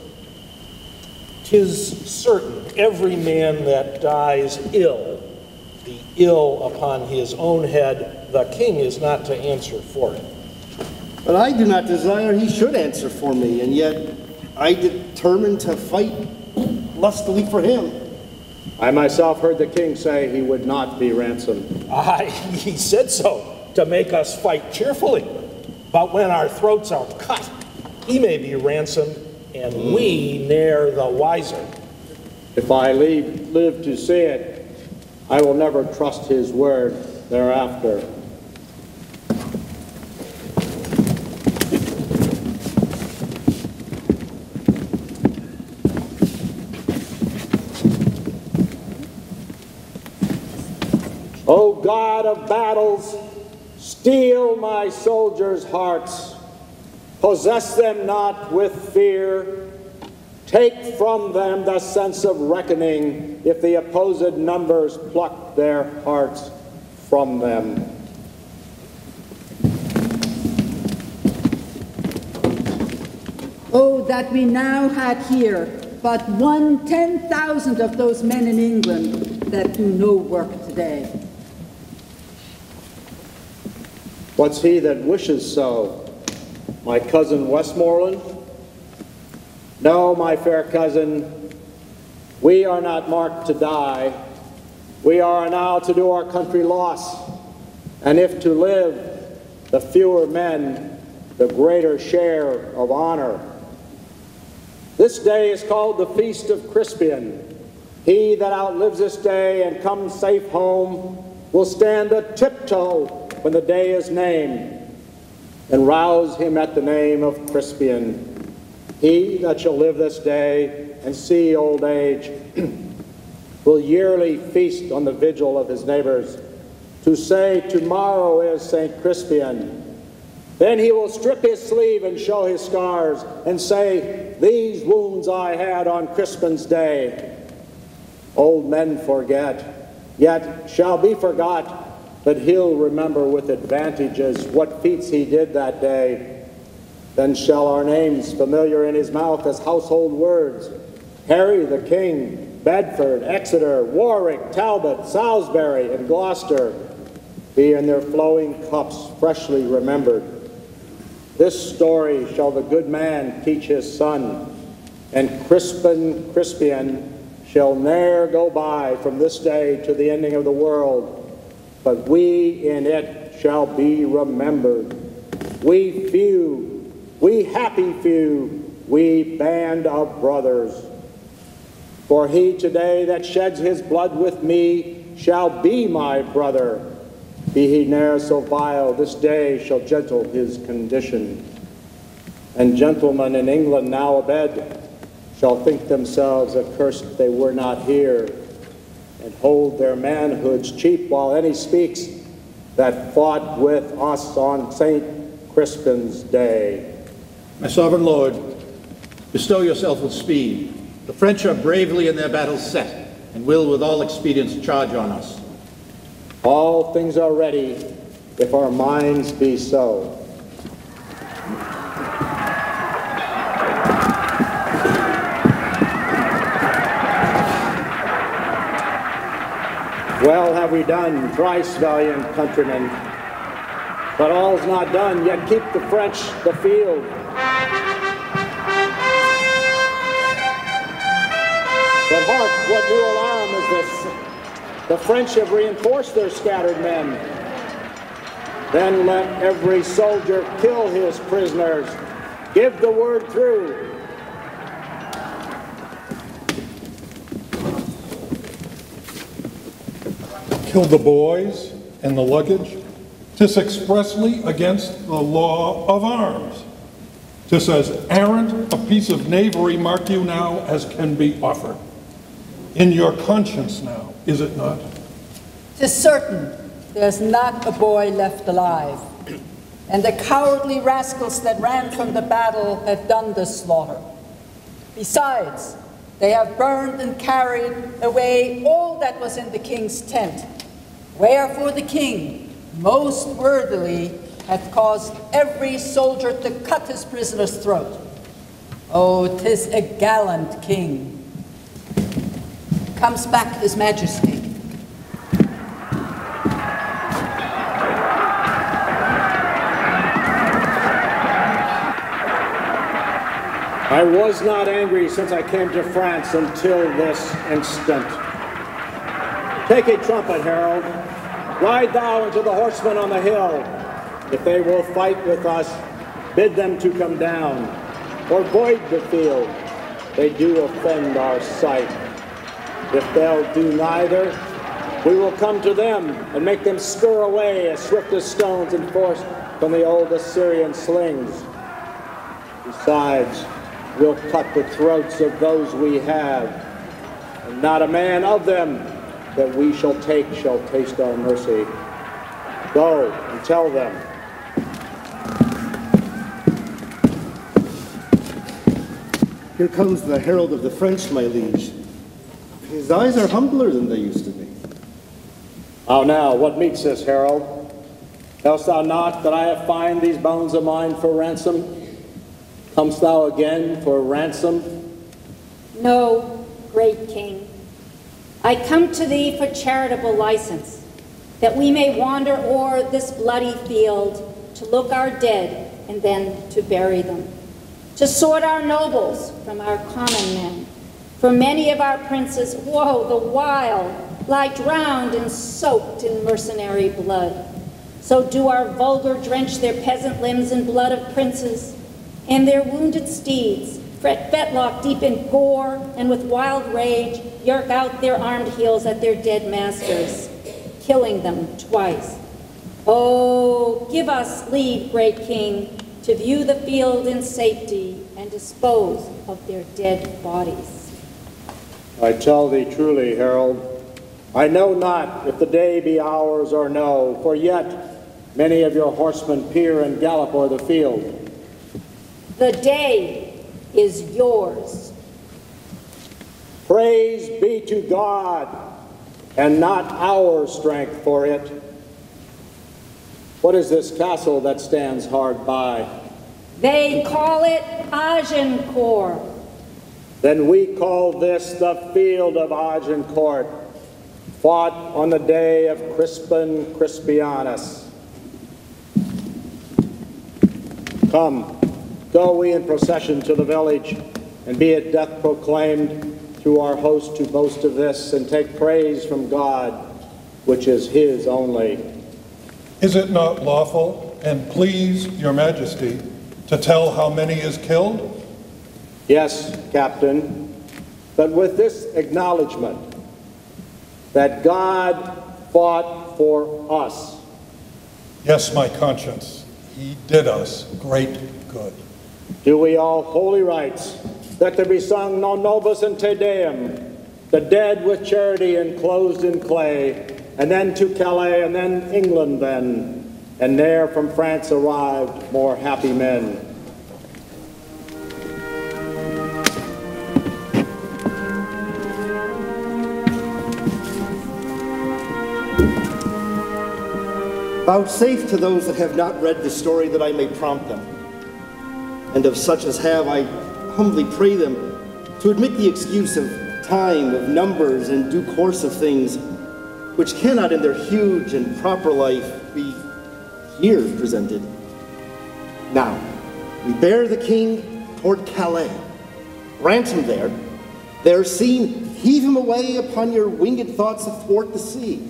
'Tis certain every man that dies ill, the ill upon his own head, the king is not to answer for it. But I do not desire he should answer for me, and yet I determined to fight lustily for him. I myself heard the king say he would not be ransomed. Aye, he said so, to make us fight cheerfully. But when our throats are cut, he may be ransomed, and we ne'er the wiser. If I live to see it, I will never trust his word thereafter. O God of battles, steel my soldiers' hearts, possess them not with fear, take from them the sense of reckoning if the opposed numbers pluck their hearts from them. Oh, that we now had here but 1/10,000 of those men in England that do no work today. What's he that wishes so? My cousin Westmoreland? No, my fair cousin, we are not marked to die. We are now to do our country loss, and if to live, the fewer men, the greater share of honor. This day is called the Feast of Crispian. He that outlives this day and comes safe home will stand a tiptoe when the day is named, and rouse him at the name of Crispian. He that shall live this day and see old age will yearly feast on the vigil of his neighbors, to say, tomorrow is St. Crispian. Then he will strip his sleeve and show his scars, and say, these wounds I had on Crispin's day. Old men forget, yet shall be forgot, but he'll remember with advantages what feats he did that day. Then shall our names, familiar in his mouth as household words, Harry the King, Bedford, Exeter, Warwick, Talbot, Salisbury, and Gloucester, be in their flowing cups freshly remembered. This story shall the good man teach his son, and Crispian shall ne'er go by from this day to the ending of the world, but we in it shall be remembered. We few, we happy few, we band of brothers. For he today that sheds his blood with me shall be my brother. Be he ne'er so vile, this day shall gentle his condition. And gentlemen in England now abed shall think themselves accursed they were not here, and hold their manhoods cheap while any speaks that fought with us on St. Crispin's day. My sovereign lord, bestow yourself with speed. The French are bravely in their battles set, and will with all expedience charge on us. All things are ready, if our minds be so. Well have we done, thrice valiant countrymen. But all's not done, yet keep the French the field. But hark, what new alarm is this? The French have reinforced their scattered men. Then let every soldier kill his prisoners. Give the word through. Kill the boys and the luggage. 'Tis expressly against the law of arms. 'Tis as arrant a piece of knavery, mark you now, as can be offered. In your conscience now, is it not? 'Tis certain there's not a boy left alive, and the cowardly rascals that ran from the battle have done this slaughter. Besides, they have burned and carried away all that was in the king's tent. Wherefore the king, most worthily, hath caused every soldier to cut his prisoner's throat. Oh, 'tis a gallant king. Comes back his majesty. I was not angry since I came to France until this instant. Take a trumpet, Herald. Ride thou into the horsemen on the hill. If they will fight with us, bid them to come down, or void the field. They do offend our sight. If they'll do neither, we will come to them and make them scur away as swift as stones enforced from the old Assyrian slings. Besides, we'll cut the throats of those we have, and not a man of them that we shall take shall taste our mercy. Go and tell them. Here comes the herald of the French, my liege. His eyes are humbler than they used to be. How now, what meets this, herald? Knowst thou not that I have fined these bones of mine for ransom? Comest thou again for ransom? No, great king. I come to thee for charitable license, that we may wander o'er this bloody field, to look our dead, and then to bury them, to sort our nobles from our common men. For many of our princes, woe the while, lie drowned and soaked in mercenary blood. So do our vulgar drench their peasant limbs in blood of princes, and their wounded steeds, fetlock deep in gore, and with wild rage, yerk out their armed heels at their dead masters, killing them twice. Oh, give us leave, great king, to view the field in safety and dispose of their dead bodies. I tell thee truly, herald, I know not if the day be ours or no, for yet many of your horsemen peer and gallop o'er the field. The day is yours. Praise be to God, and not our strength for it. What is this castle that stands hard by? They call it Agincourt. Then we call this the field of Agincourt, fought on the day of Crispin Crispianus. Come, go we in procession to the village, and be it death proclaimed through our host to boast of this, and take praise from God, which is his only. Is it not lawful, and please your majesty, to tell how many is killed? Yes, Captain, but with this acknowledgement that God fought for us. Yes, my conscience, he did us great good. Do we all holy rites, that there be sung non nobis in Te Deum, the dead with charity enclosed in clay, and then to Calais, and then England then, and ne'er from France arrived more happy men. Vouchsafe to those that have not read the story that I may prompt them. And of such as have, I humbly pray them to admit the excuse of time, of numbers, and due course of things, which cannot in their huge and proper life be here presented. Now, we bear the king toward Calais, grant him there seen, heave him away upon your winged thoughts athwart the sea.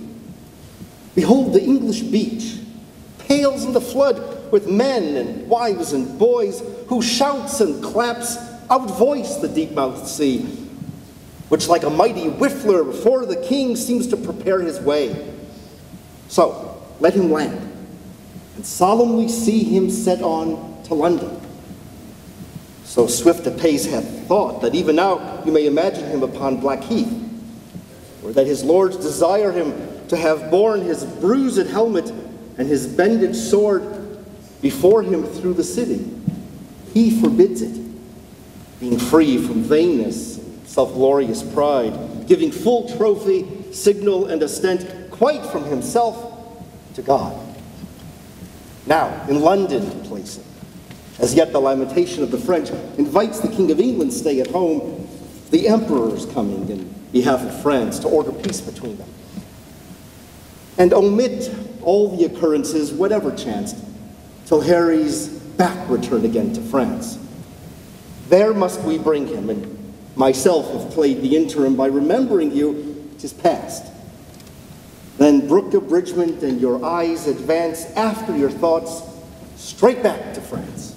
Behold the English beach, pales in the flood with men and wives and boys, whose shouts and claps outvoice the deep-mouthed sea, which like a mighty whiffler before the king seems to prepare his way. So let him land, and solemnly see him set on to London. So swift a pace hath thought that even now you may imagine him upon Blackheath, or that his lords desire him to have borne his bruised helmet and his bended sword before him through the city. He forbids it, being free from vainness and self-glorious pride, giving full trophy, signal, and ostent quite from himself to God. Now, in London place him. As yet the lamentation of the French invites the King of England stay at home. The Emperor is coming in behalf of France to order peace between them. And omit all the occurrences, whatever chanced, till Harry's back return again to France. There must we bring him, and myself have played the interim by remembering you, 'tis past. Then brook abridgment and your eyes advance after your thoughts straight back to France.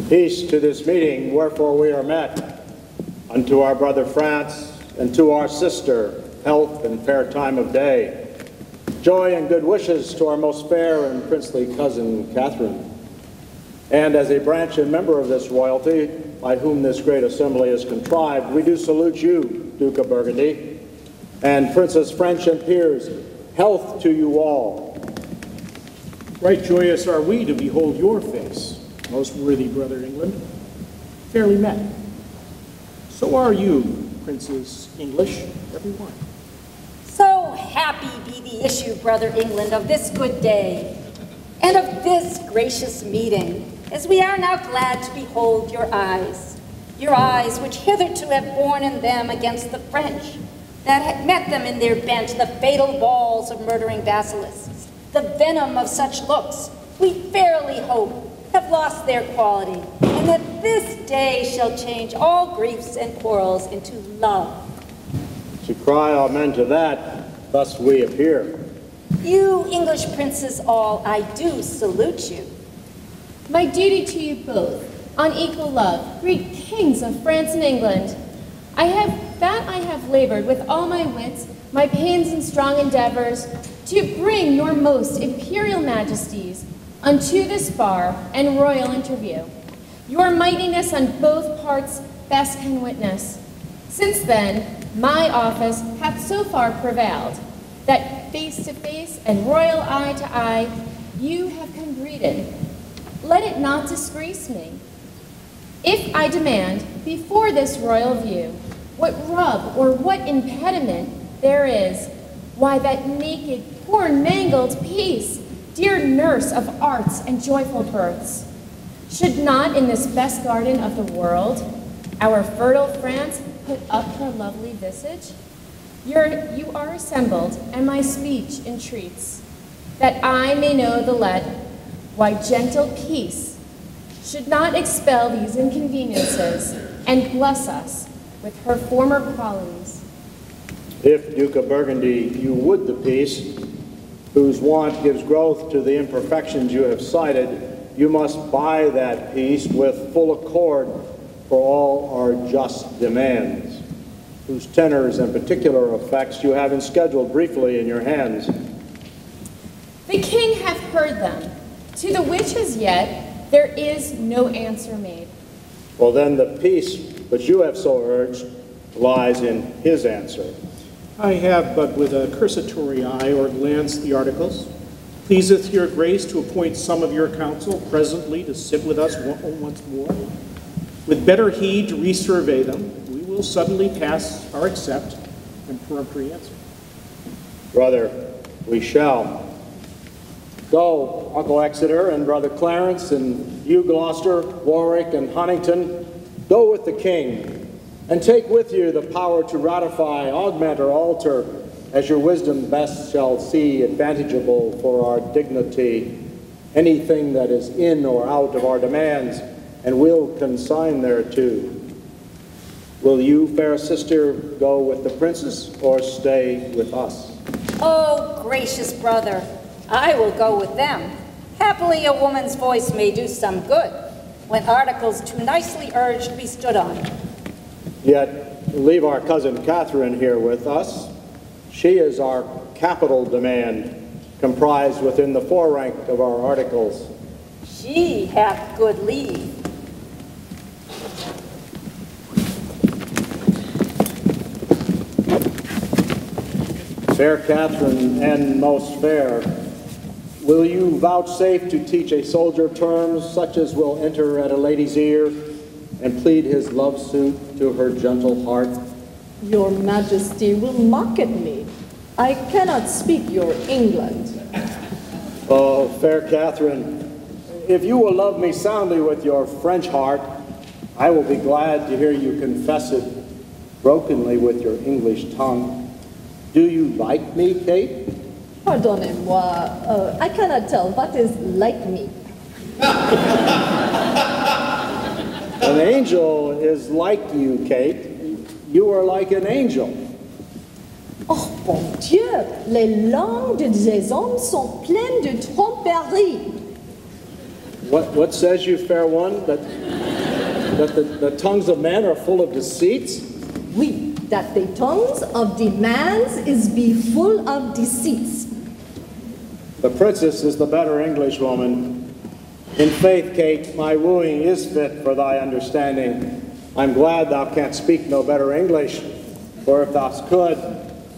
Peace to this meeting, wherefore we are met, unto our brother France, and to our sister, health and fair time of day. Joy and good wishes to our most fair and princely cousin, Katherine. And as a branch and member of this royalty, by whom this great assembly is contrived, we do salute you, Duke of Burgundy, and Princess French and peers. Health to you all. Right joyous are we to behold your face, most worthy brother England. Fairly met. So are you, Princes English, everyone. So happy be the issue, brother England, of this good day, and of this gracious meeting, as we are now glad to behold your eyes which hitherto have borne in them against the French, that had met them in their bent the fatal balls of murdering basilisks, the venom of such looks, we fairly hope have lost their quality, and that this day shall change all griefs and quarrels into love. To cry amen to that, thus we appear. You English princes all, I do salute you. My duty to you both, on equal love, great kings of France and England. I have labored with all my wits, my pains and strong endeavors, to bring your most imperial majesties unto this bar and royal interview. Your mightiness on both parts best can witness. Since then, my office hath so far prevailed, that face to face and royal eye to eye, you have come greeted. Let it not disgrace me. If I demand, before this royal view, what rub or what impediment there is, why that naked, poor mangled piece, dear nurse of arts and joyful births, should not in this best garden of the world, our fertile France put up her lovely visage? You are assembled, and my speech entreats, that I may know the let, why gentle peace should not expel these inconveniences, and bless us with her former qualities. If, Duke of Burgundy, you would the peace, whose want gives growth to the imperfections you have cited, you must buy that peace with full accord for all our just demands, whose tenors and particular effects you have scheduled briefly in your hands. The king hath heard them, To the which as yet there is no answer made. Well, then the peace which you have so urged lies in his answer. I have but with a cursory eye or glance the articles. Pleaseth your grace to appoint some of your council presently to sit with us once more. With better heed to resurvey them, we will suddenly pass our accept and peremptory answer. Brother, we shall. Go, Uncle Exeter and Brother Clarence, and you, Gloucester, Warwick, and Huntington, go with the king, and take with you the power to ratify, augment, or alter, as your wisdom best shall see advantageable for our dignity, anything that is in or out of our demands, and will consign thereto. Will you, fair sister, go with the princess, or stay with us? Oh, gracious brother, I will go with them. Happily, a woman's voice may do some good, when articles too nicely urged be stood on. Yet, leave our cousin Katherine here with us. She is our capital demand, comprised within the forerank of our articles. She hath good leave. Fair Katherine, and most fair, will you vouchsafe to teach a soldier terms such as will enter at a lady's ear and plead his love suit to her gentle heart? Your Majesty will mock at me. I cannot speak your England. Oh, fair Katherine, if you will love me soundly with your French heart, I will be glad to hear you confess it brokenly with your English tongue. Do you like me, Kate? Pardonnez-moi, I cannot tell what is like me. An angel is like you, Kate. You are like an angel. Oh, bon Dieu, les langues des hommes sont pleines de tromperies. What says you, fair one, that the tongues of men are full of deceits? Oui, that the tongues of the mans is be full of deceits. The princess is the better Englishwoman. In faith, Kate, my wooing is fit for thy understanding. I'm glad thou canst speak no better English, for if thou could,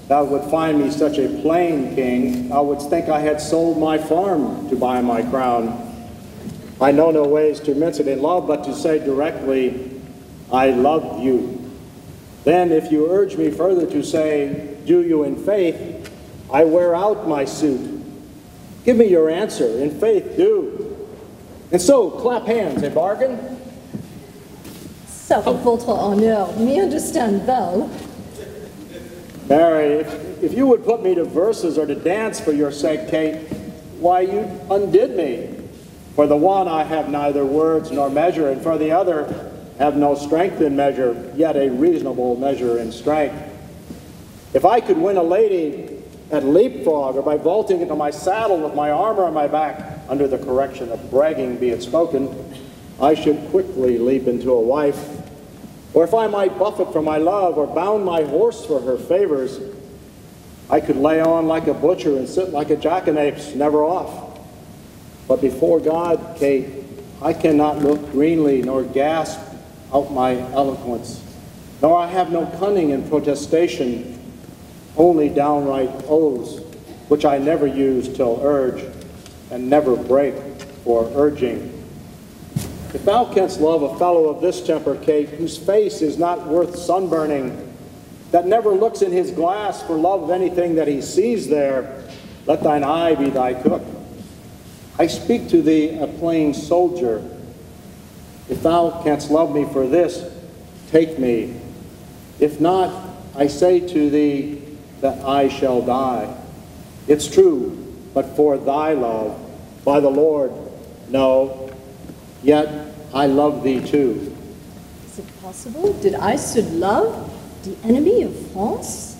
thou would find me such a plain king, thou wouldst think I had sold my farm to buy my crown. I know no ways to mince it in love, but to say directly, I love you. Then, if you urge me further to say, do you in faith, I wear out my suit. Give me your answer, in faith do. And so, clap hands, a bargain? Ça, votre honneur, me understand well. Mary, if you would put me to verses or to dance for your sake, Kate, why, you undid me. For the one I have neither words nor measure, and for the other have no strength in measure, yet a reasonable measure in strength. If I could win a lady at leapfrog, or by vaulting into my saddle with my armor on my back, under the correction of bragging be it spoken, I should quickly leap into a wife. Or if I might buffet for my love, or bound my horse for her favors, I could lay on like a butcher and sit like a jackanapes, never off. But before God, Kate, I cannot look greenly nor gasp out my eloquence, nor I have no cunning in protestation, only downright oaths, which I never use till urge, and never break for urging. If thou canst love a fellow of this temper, Kate, whose face is not worth sunburning, that never looks in his glass for love of anything that he sees there, let thine eye be thy cook. I speak to thee, a plain soldier. If thou canst love me for this, take me. If not, I say to thee that I shall die. It's true, but for thy love, by the Lord, no. Yet I love thee too. Is it possible that I should love the enemy of France?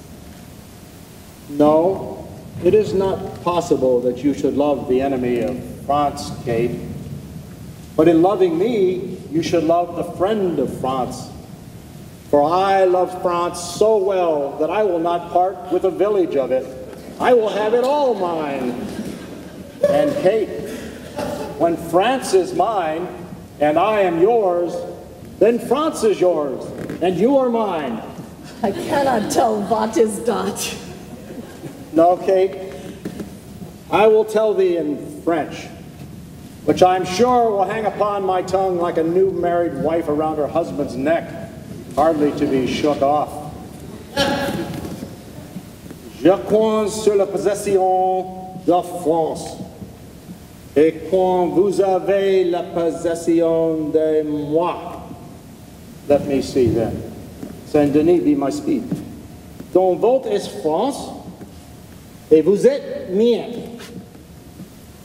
No, it is not possible that you should love the enemy of France, Kate. But in loving me, you should love the friend of France. For I love France so well that I will not part with a village of it. I will have it all mine. And Kate, France is mine, and I am yours, then France is yours, and you are mine. I cannot tell what is that. No, Kate, I will tell thee in French, which I'm sure will hang upon my tongue like a new married wife around her husband's neck, hardly to be shook off. Je compte sur la possession de France, et quand vous avez la possession de moi. Let me see then. Saint-Denis be my speed. Ton vote is France, et vous êtes mien.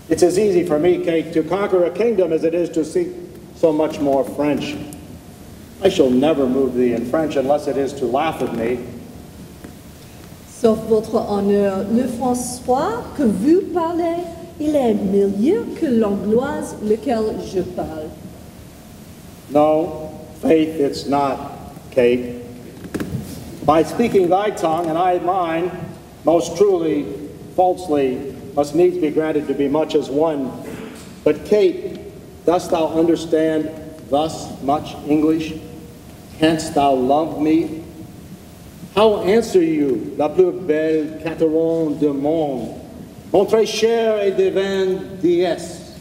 It's as easy for me, Kate, to conquer a kingdom as it is to seek so much more French. I shall never move thee in French unless it is to laugh at me. Sauf votre honneur, le François que vous parlez, il est mieux que l'angloise lequel je parle. No, faith it's not, Kate. By speaking thy tongue and I mine, most truly, falsely, must needs be granted to be much as one. But Kate, dost thou understand thus much English? Canst thou love me? How answer you, la plus belle Katherine du monde, mon très cher et divine déesse?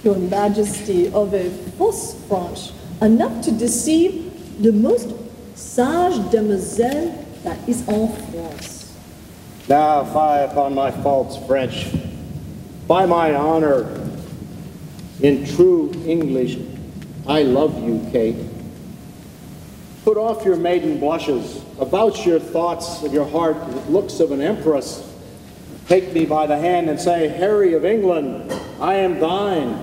Your Majesty of a false French, enough to deceive the most sage demoiselle that is en France. Now fie upon my false French. By my honor, in true English, I love you, Kate. Put off your maiden blushes, avouch your thoughts of your heart with looks of an empress. Take me by the hand and say, Harry of England, I am thine,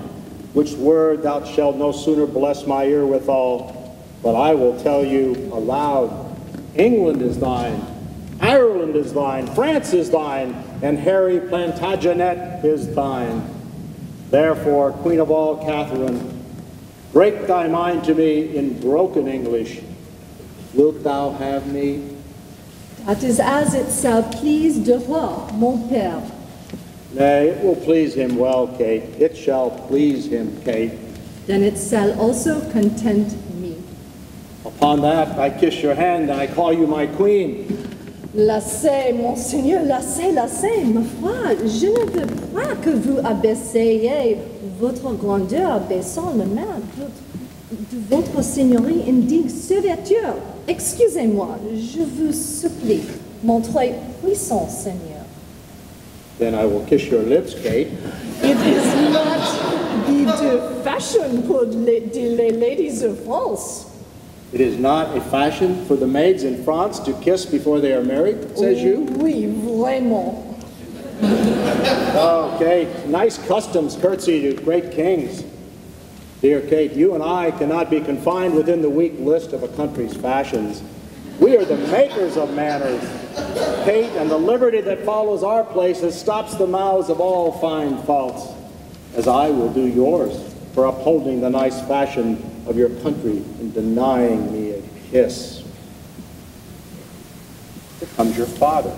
which word thou shalt no sooner bless my ear withal, but I will tell you aloud, England is thine, Ireland is thine, France is thine, and Harry Plantagenet is thine. Therefore, Queen of all, Katherine, break thy mind to me in broken English. Wilt thou have me? That is as it shall please de roi, mon père. Nay, it will please him well, Kate. It shall please him, Kate. Then it shall also content me. Upon that, I kiss your hand and I call you my queen. Lassez, monseigneur, lassez, lassez, ma foi, je ne veux pas que vous abaissez votre grandeur baissant le main de votre seigneurie indigne serviteur. Excusez-moi, je vous supplie, mon très puissant seigneur. Then I will kiss your lips, Kate. It is not the fashion for the ladies of France. It is not a fashion for the maids in France to kiss before they are married, says you? Oui, vraiment. Oh, Kate, nice customs curtsy to great kings. Dear Kate, you and I cannot be confined within the weak list of a country's fashions. We are the makers of manners, Kate, and the liberty that follows our places stops the mouths of all fine faults, as I will do yours for upholding the nice fashion of your country and denying me a kiss. Here comes your father.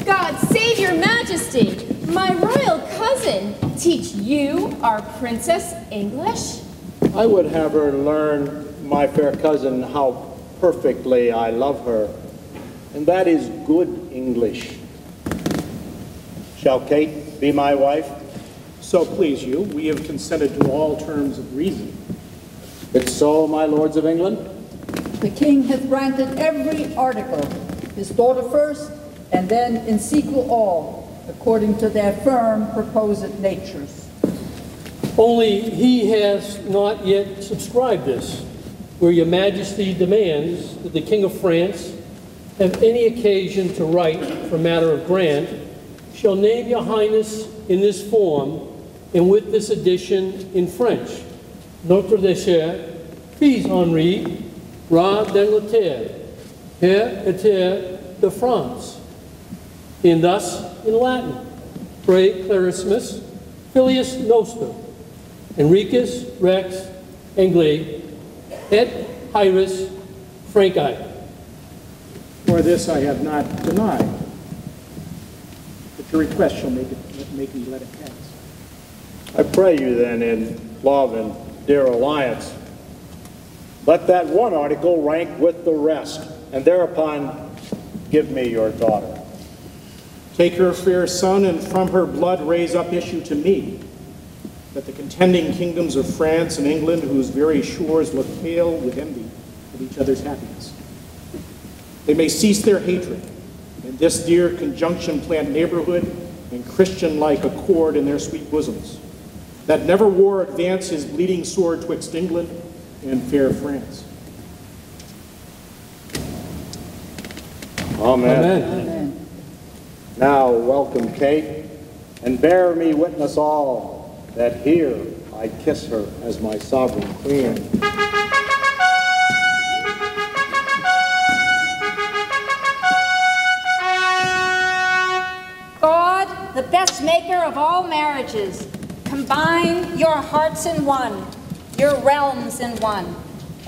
God save your majesty! My royal cousin teach you, our princess, English? I would have her learn, my fair cousin, how perfectly I love her, and that is good English. Shall Kate be my wife? So please you, we have consented to all terms of reason. It's so, my lords of England? The king hath granted every article, his daughter first, and then in sequel all, according to their firm proposed natures. Only he has not yet subscribed this, where your majesty demands that the king of France have any occasion to write for matter of grant, shall name your highness in this form and with this edition in French. Notre Dame, Fils Henri, Roi d'Angleterre, Père et de France. And thus in Latin, Prae Clarissimus, Filius Noster, Enricus Rex Angli, et Hieris Franci. For this I have not denied. At your request shall make me let it pass. I pray you then, in love and dear alliance, let that one article rank with the rest, and thereupon give me your daughter. Take her fair son, and from her blood raise up issue to me, that the contending kingdoms of France and England, whose very shores look pale with envy of each other's happiness, they may cease their hatred, and this dear conjunction plant neighborhood and Christian-like accord in their sweet bosoms, that never war advance his bleeding sword twixt England and fair France. Amen. Amen. Now welcome, Kate, and bear me witness all that here I kiss her as my sovereign queen. God, the best maker of all marriages, combine your hearts in one, your realms in one,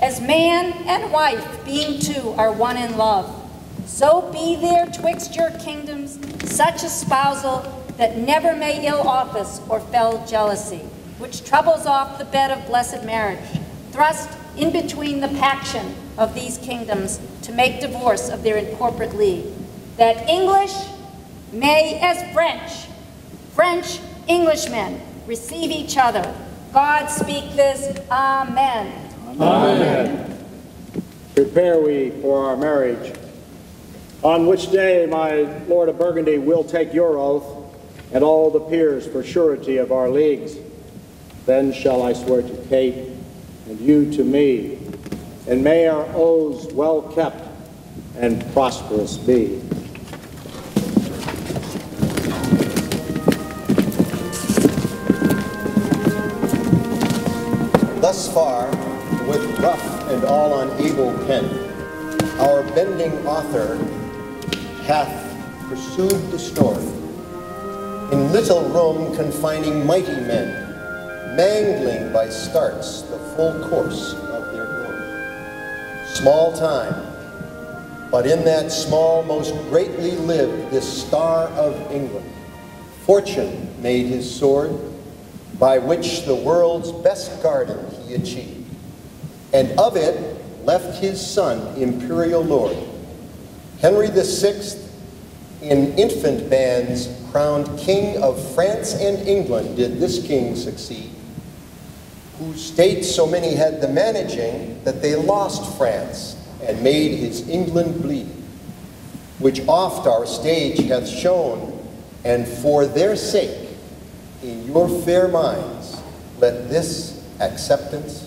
as man and wife, being two, are one in love. So be there twixt your kingdoms such a spousal that never may ill office or fell jealousy, which troubles off the bed of blessed marriage, thrust in between the paction of these kingdoms to make divorce of their incorporate league, that English may as French Englishmen receive each other. God speak this, Amen. Amen. Prepare we for our marriage, on which day my Lord of Burgundy will take your oath, and all the peers for surety of our leagues. Then shall I swear to Kate, and you to me, and may our oaths well kept and prosperous be. Thus far, with rough and all unable pen, our bending author hath pursued the story, in little room confining mighty men, mangling by starts the full course of their glory. Small time, but in that small most greatly lived this star of England. Fortune made his sword, by which the world's best garden he achieved, and of it left his son, imperial lord. Henry VI, in infant bands, crowned King of France and England, did this king succeed, whose state so many had the managing that they lost France and made his England bleed, which oft our stage hath shown, and for their sake, in your fair minds, let this acceptance